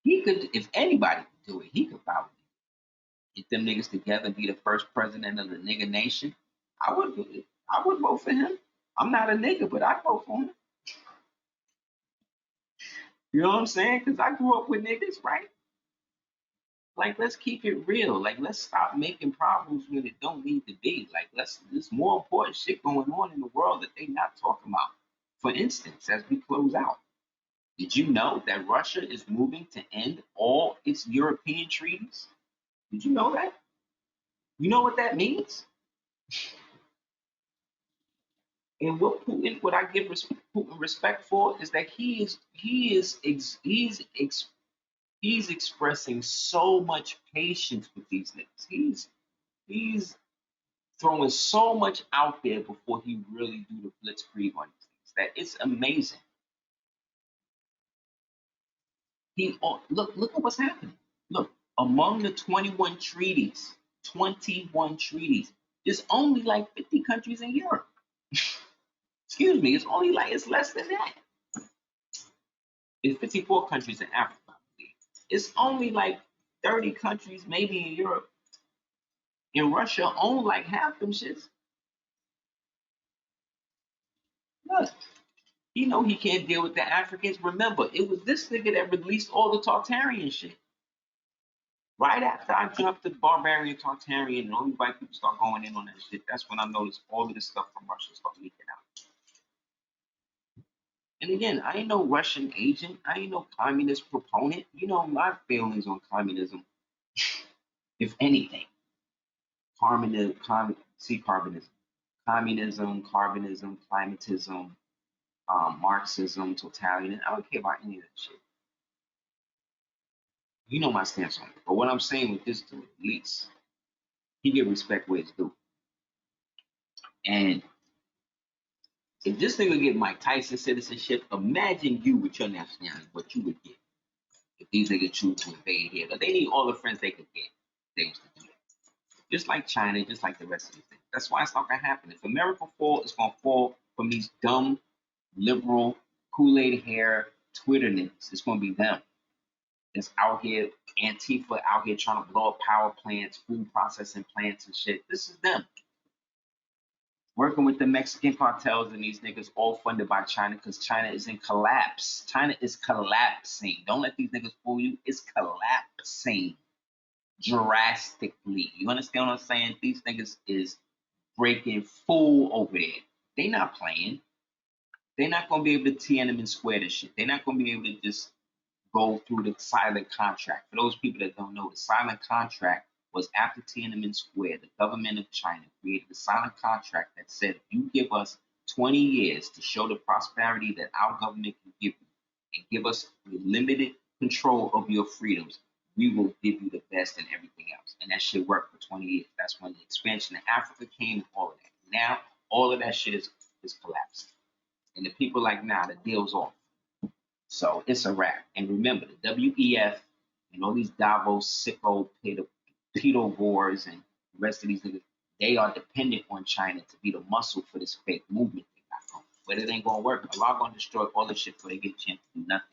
Speaker 1: He could, if anybody could do it, he could probably get them niggas together, be the first president of the nigga nation. I would vote for him. I'm not a nigga, but I'd vote for him. You know what I'm saying? Because I grew up with niggas, right? Like, let's keep it real. Like, let's stop making problems when it don't need to be. Like, there's more important shit going on in the world that they not talking about. For instance, as we close out, did you know that Russia is moving to end all its European treaties? Did you know that? You know what that means? And what I give Putin respect for is that he's expressing so much patience with these niggas. He's throwing so much out there before he really do the blitzkrieg on these things that it's amazing. Look at what's happening. Look, among the 21 treaties, there's only like 50 countries in Europe. Excuse me, it's less than that. There's 54 countries in Africa, I believe. It's only like 30 countries maybe in Europe. And Russia own like half them shits. Look, he know he can't deal with the Africans. Remember, it was this nigga that released all the Tartarian shit. Right after I jumped the barbarian Tartarian and all these white people start going in on that shit, that's when I noticed all of this stuff from Russia start leaking out. And again, I ain't no Russian agent. I ain't no communist proponent. You know my feelings on communism. If anything, carbonism, carbonism, climatism, Marxism, totalitarianism. I don't care about any of that shit. You know my stance on it. But what I'm saying with this dude, at least, he get respect where it's due. And if this thing would get Mike Tyson citizenship, imagine you with your nationality, what you would get if these niggas choose to invade here. But they need all the friends they could get. They used to do that. Just like China, just like the rest of these things. That's why it's not gonna happen. If America falls, it's gonna fall from these dumb, liberal, Kool-Aid hair Twitter niggas. It's gonna be them. That's out here, Antifa out here trying to blow up power plants, food processing plants and shit. This is them. Working with the Mexican cartels and these niggas all funded by China because China is in collapse. China is collapsing. Don't let these niggas fool you. It's collapsing drastically. You understand what I'm saying? These niggas is breaking full over there. They not playing. They're not going to be able to Tiananmen Square this shit. They're not going to be able to just go through the silent contract. For those people that don't know, the silent contract was after Tiananmen Square. The government of China created a silent contract that said, if you give us 20 years to show the prosperity that our government can give you and give us limited control of your freedoms, we will give you the best and everything else. And that shit worked for 20 years. That's when the expansion of Africa came and all of that. Now, all of that shit is collapsing. And the people like, nah, the deal's off. So it's a wrap. And remember, the WEF and all these Davos, sicko, pedo wars and the rest of these niggas, they are dependent on China to be the muscle for this fake movement they got going. But it ain't gonna work. Allah gonna destroy all this shit before they get a chance to do nothing.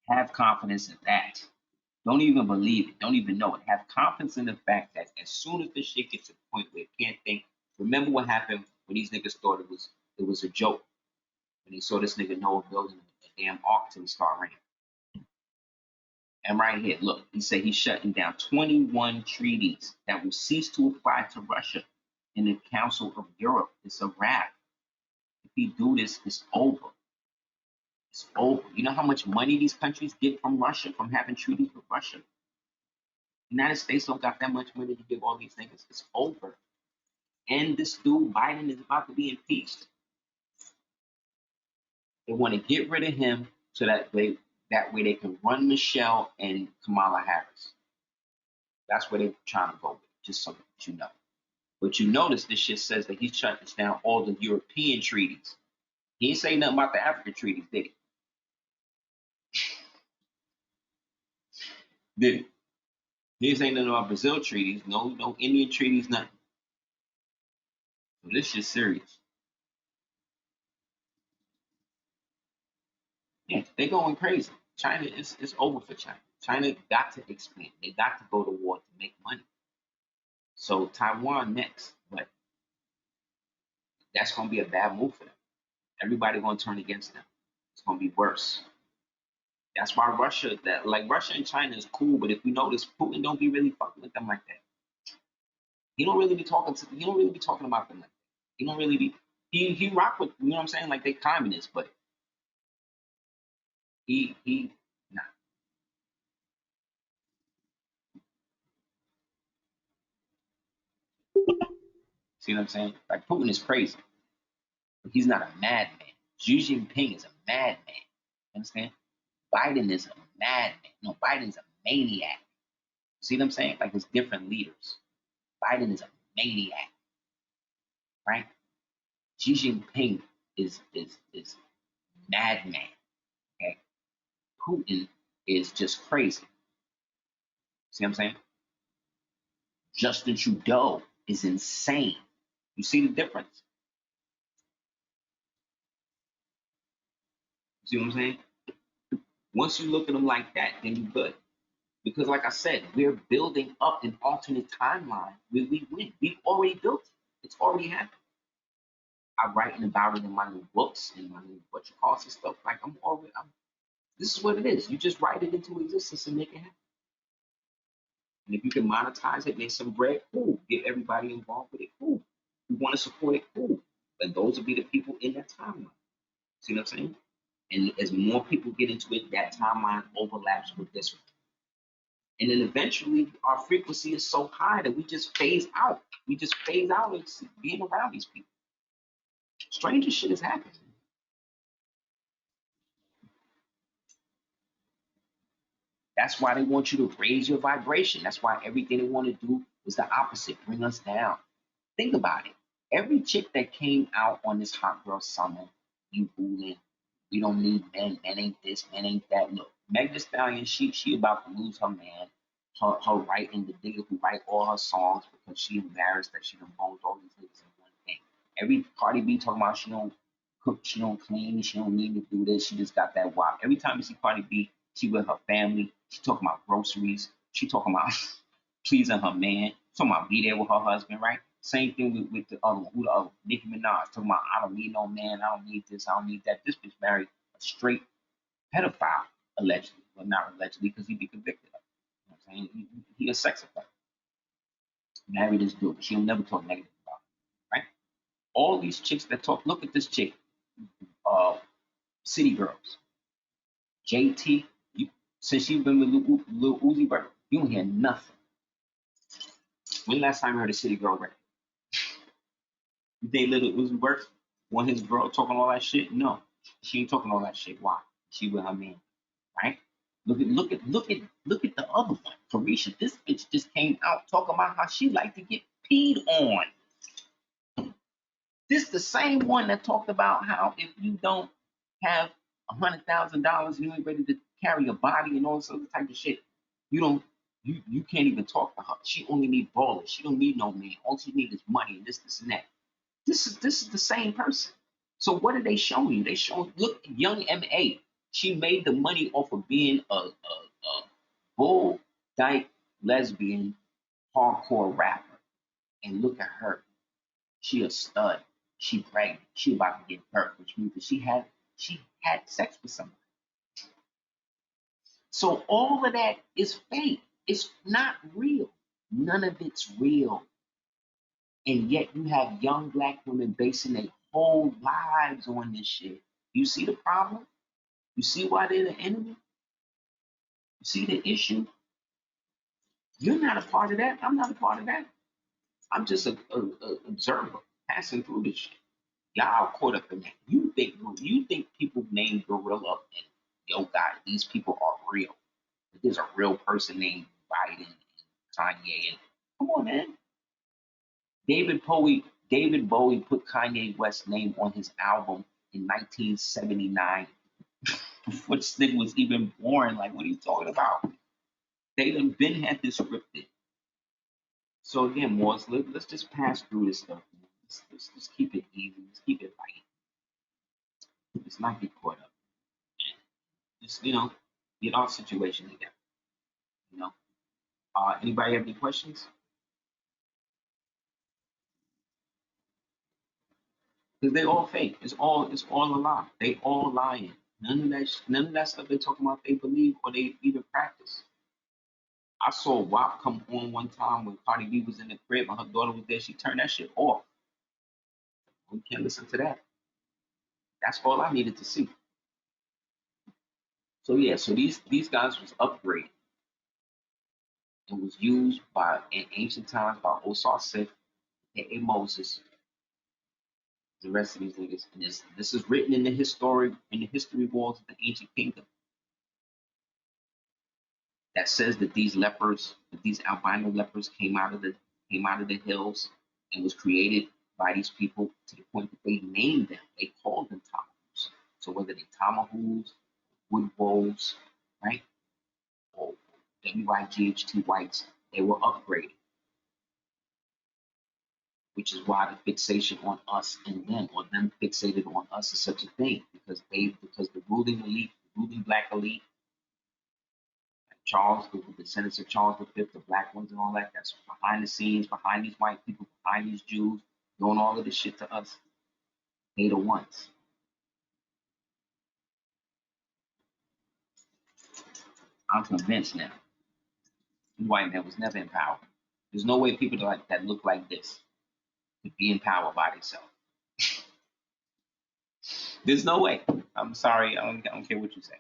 Speaker 1: Have confidence in that. Don't even believe it. Don't even know it. Have confidence in the fact that as soon as this shit gets to the point where it can't think, remember what happened when these niggas thought it was a joke. When they saw this nigga Noah building a damn ark till it started raining. And right here, look, he said he's shutting down 21 treaties that will cease to apply to Russia in the Council of Europe. It's a wrap. If he do this, it's over. It's over. You know how much money these countries get from Russia, from having treaties with Russia? The United States don't got that much money to give all these niggas. It's over. And this dude, Biden, is about to be impeached. They want to get rid of him so that way they can run Michelle and Kamala Harris. That's where they're trying to go with, just so that you know. But you notice this shit says that he's shutting down all the European treaties. He ain't say nothing about the African treaties, did he? Did it? His ain't nothing about Brazil treaties. No Indian treaties, nothing. So this shit's serious. Yeah, they going crazy. China is over for China. China got to expand. They got to go to war to make money. So Taiwan next, but that's gonna be a bad move for them. Everybody gonna turn against them. It's gonna be worse. That's why Russia and China is cool, but if you notice, Putin don't be really fucking with them like that. He don't really be talking about them like that. He don't really be he rock with, you know what I'm saying? Like they communists, but he nah. See what I'm saying? Like Putin is crazy, but he's not a madman. Xi Jinping is a madman. Understand? Biden is a madman. No, Biden's a maniac. See what I'm saying? Like it's different leaders. Biden is a maniac, right? Xi Jinping is madman. Okay, Putin is just crazy. See what I'm saying? Justin Trudeau is insane. You see the difference? See what I'm saying? Once you look at them like that, then you're good. Because, like I said, we're building up an alternate timeline where we win. We've already built it. It's already happened. I'm writing about it in my new books and my new what you call it stuff. Like this is what it is. You just write it into existence and make it happen. And if you can monetize it, make some bread, cool. Get everybody involved with it, cool. You want to support it, cool. But those will be the people in that timeline. See what I'm saying? And as more people get into it, that timeline overlaps with this one. And then eventually our frequency is so high that we just phase out. We just phase out of being around these people. Stranger shit is happening. That's why they want you to raise your vibration. That's why everything they want to do is the opposite, bring us down. Think about it. Every chick that came out on this hot girl summer, you fooling, we don't need men, men ain't this, men ain't that. Look, Meg Thee Stallion, she about to lose her man. Her writing, the nigga who write all her songs because she embarrassed that she done boned all these niggas in one thing. Every Cardi B talking about she don't cook, she don't clean, she don't need to do this, she just got that wop. Every time you see Cardi B, she with her family, she talking about groceries, she talking about pleasing her man, talking about be there with her husband, right? Same thing with the other one, who the other, Nicki Minaj, talking about I don't need no man, I don't need this, I don't need that. This bitch married a straight pedophile, allegedly, but not allegedly because he be convicted of it. You know what I'm saying? He a sex offender. Married this dude, but she'll never talk negative about it, right? All these chicks that talk, look at this chick, uh, City Girls, JT, since she's been with Lil Uzi Vert, you don't hear nothing. When last time you heard a City Girl record? You think Lil Uzi Vert want his girl talking all that shit? No, she ain't talking all that shit. Why? She with her man, right? Look at the other one, Carisha. This bitch just came out talking about how she like to get peed on. This the same one that talked about how if you don't have $100,000 and you ain't ready to carry a body and all this other type of shit, you don't you can't even talk to her. She only need ballers. She don't need no man. All she need is money and this and that. This is the same person. So what are they showing you? They showing look young MA. She made the money off of being a bull dyke lesbian hardcore rapper. And look at her. She a stud. She pregnant. She about to give birth, which means that she had sex with somebody. So all of that is fake. It's not real. None of it's real. And yet you have young black women basing their whole lives on this shit. You see the problem? You see why they're the enemy? You see the issue? You're not a part of that. I'm not a part of that. I'm just a observer passing through this shit. Y'all caught up in that. You think people named Gorilla and Yo God, these people are real. But there's a real person named Biden and Kanye and come on, man. David Bowie put Kanye West's name on his album in 1979 before this nigga was even born. Like, what are you talking about? They done been had this scripted. So again, Morris, let's just pass through this stuff. Let's just keep it easy. Let's keep it light. Let's not get caught up. Just get our situation together. You know. Anybody have any questions? Because they all fake. It's all a lie. They all lying. None of that stuff they talking about they believe or they even practice. I saw WAP come on one time when Cardi B was in the crib and her daughter was there. She turned that shit off. We can't listen to that. That's all I needed to see. So yeah, so these guys was upgraded and was used by in ancient times by Osar Seth, A. Moses, the rest of these niggas. And this is written in the history walls of the ancient kingdom that says that these albino lepers came out of the hills and was created by these people to the point that they named them. They called them tomahawks. So whether they tomahawks, wood wolves, right, or WIGHT whites, they were upgraded, which is why the fixation on us and them, or them fixated on us, is such a thing because the ruling elite, the ruling black elite, like Charles, the descendants of Charles V, the black ones and all that, that's behind the scenes, behind these white people, behind these Jews, doing all of this shit to us. They the ones. I'm convinced now. The white man was never in power. There's no way people that look like this could be in power by themselves. There's no way. I'm sorry. I don't care what you say.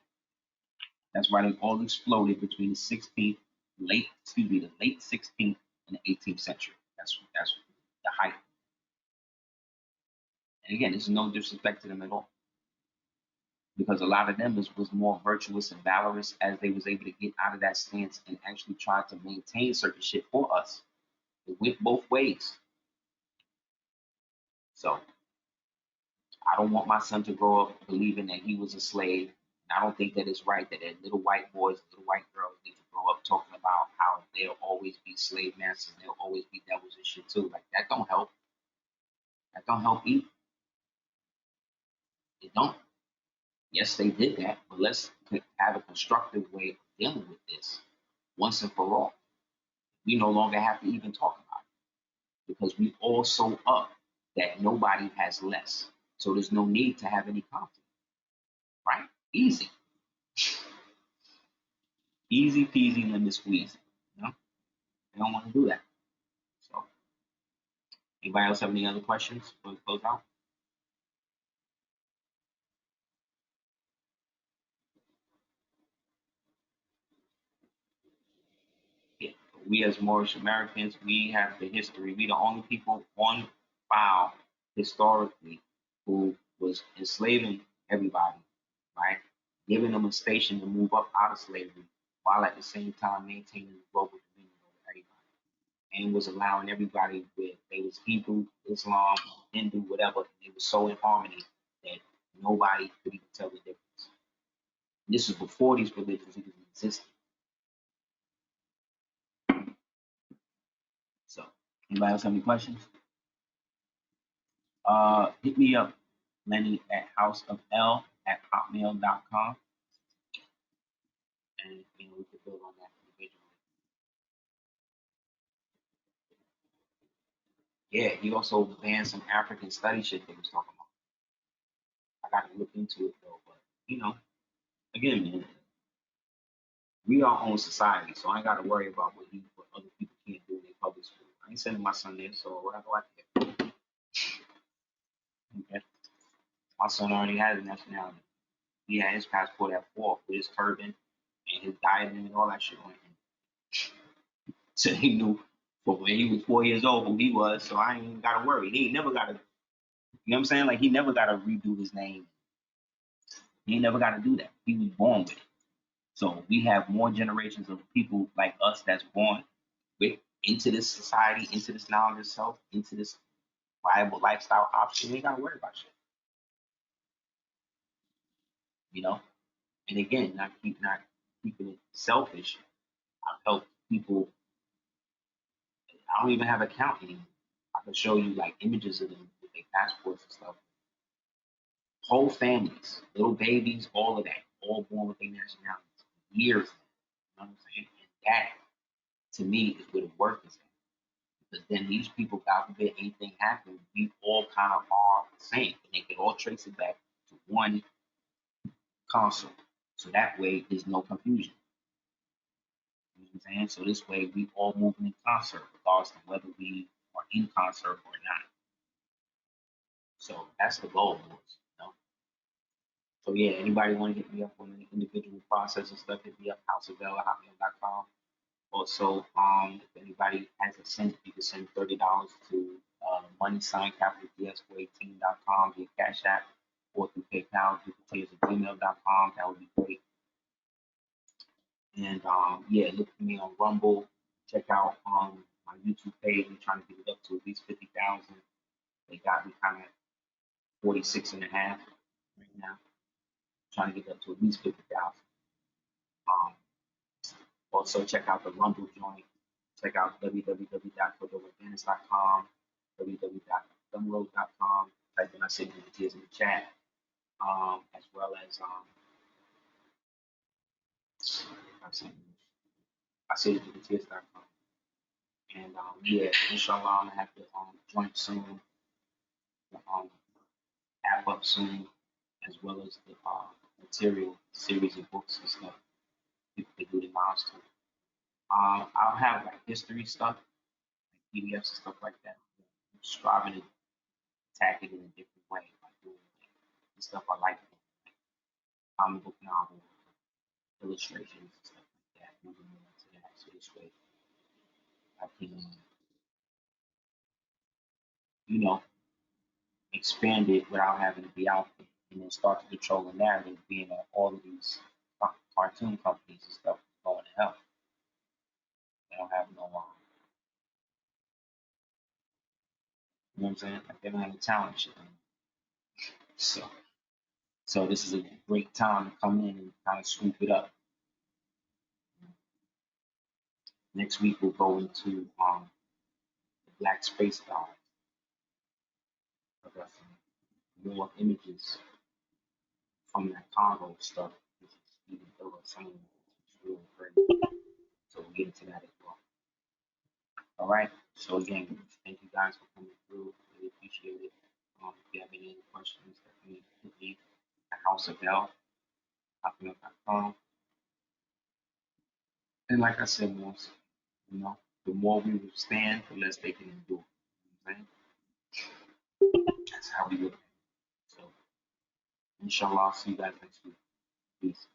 Speaker 1: That's why they all exploded between the late 16th and the 18th century. That's the height. And again, this is no disrespect to them at all, because a lot of them was more virtuous and valorous as they was able to get out of that stance and actually try to maintain certain shit for us. It went both ways. So I don't want my son to grow up believing that he was a slave. And I don't think that it's right that little white boys, little white girls need to grow up talking about how they'll always be slave masters, they'll always be devils and shit too. Like that don't help. That don't help either. It don't. Yes, they did that, but let's have a constructive way of dealing with this once and for all. We no longer have to even talk about it because we all so up that nobody has less. So there's no need to have any conflict, right? Easy. Easy peasy lemon squeezy. You know? They don't want to do that. So anybody else have any other questions before we close out? Yeah. We as Moorish Americans, we have the history. We the only people on file historically who was enslaving everybody, right? Giving them a station to move up out of slavery while at the same time maintaining the global dominion over everybody. And was allowing everybody with they was Hebrew, Islam, Hindu, whatever, they were so in harmony that nobody could even tell the difference. And this was before these religions even existed. So anybody else have any questions? Hit me up, Lenny at houseofl@hotmail.com, and we can build on that individually. Yeah, he also banned some African study shit they was talking about. I got to look into it though, but again, man, we our own society, so I ain't got to worry about what other people can't do in their public school. I ain't sending my son there, so whatever I can. Okay, my son already has a nationality. He had his passport at 4 with his turban and his diadem and all that shit on him. So he knew but when he was 4 years old who he was, so I ain't even gotta worry. He ain't never gotta, you know what I'm saying? Like he never gotta redo his name. He ain't never gotta do that. He was born with it. So we have more generations of people like us that's born with into this society, into this knowledge of self, into this viable lifestyle option. We ain't gotta worry about shit. You know? And again, not keeping it selfish. I've helped people. I don't even have a count anymore. I can show you like images of them with their passports and stuff. Whole families, little babies, all of that, all born with their nationalities. Years. You know what I'm saying? And that, to me, is where the work is at. Because then these people, God forbid anything happens, we all kind of are the same. And they can all trace it back to one console. So that way, there's no confusion. You know what I'm saying? So this way, we all moving in concert, regardless of whether we are in concert or not. So that's the goal, boys. You know? So yeah, anybody want to hit me up on any individual process and stuff, hit me up, houseofbella@hotmail.com. Also, if anybody has a cent, you can send $30 to money sign capital DS418.com via Cash App or through PayPal, you can pay us at gmail.com. That would be great. And yeah, look for me on Rumble. Check out my YouTube page. We're trying to get it up to at least 50,000. They got me kind of 46 and a half right now. Trying to get up to at least 50,000. Um, Also, check out the Rumble joint. Check out www.cordovadennis.com, www.gumroad.com. Type in I Say the Tears in the chat, as well as I Say the Tears.com. And yeah, inshallah, I'm gonna have to join soon, app up soon, as well as the material series of books and stuff. People can do the milestone. I'll have like history stuff, like PDFs and stuff like that. I'm striving to attack it in a different way, like doing the stuff I like, comic book novels, illustrations, and stuff like that. Moving more into that, so this way I can, you know, expand it without having to be out there, and then start to control the narrative, being that all of these cartoon companies and stuff is going to hell. They don't have no, you know what I'm saying? Like they don't have the talent shit. So, so this is a great time to come in and kind of swoop it up. Next week we'll go into the Black Space Guide. I got some more images from that Congo stuff, which is even though it's some really great. So we'll get into that as well. All right. So again, thank you guys for coming through. Really appreciate it. If you have any other questions, definitely hit me at houseofbella@hotmail.com. And like I said, once, you know, the more we withstand, the less they can endure. You know what I'm saying? That's how we look at it. So, inshallah, I'll see you guys next week. Peace.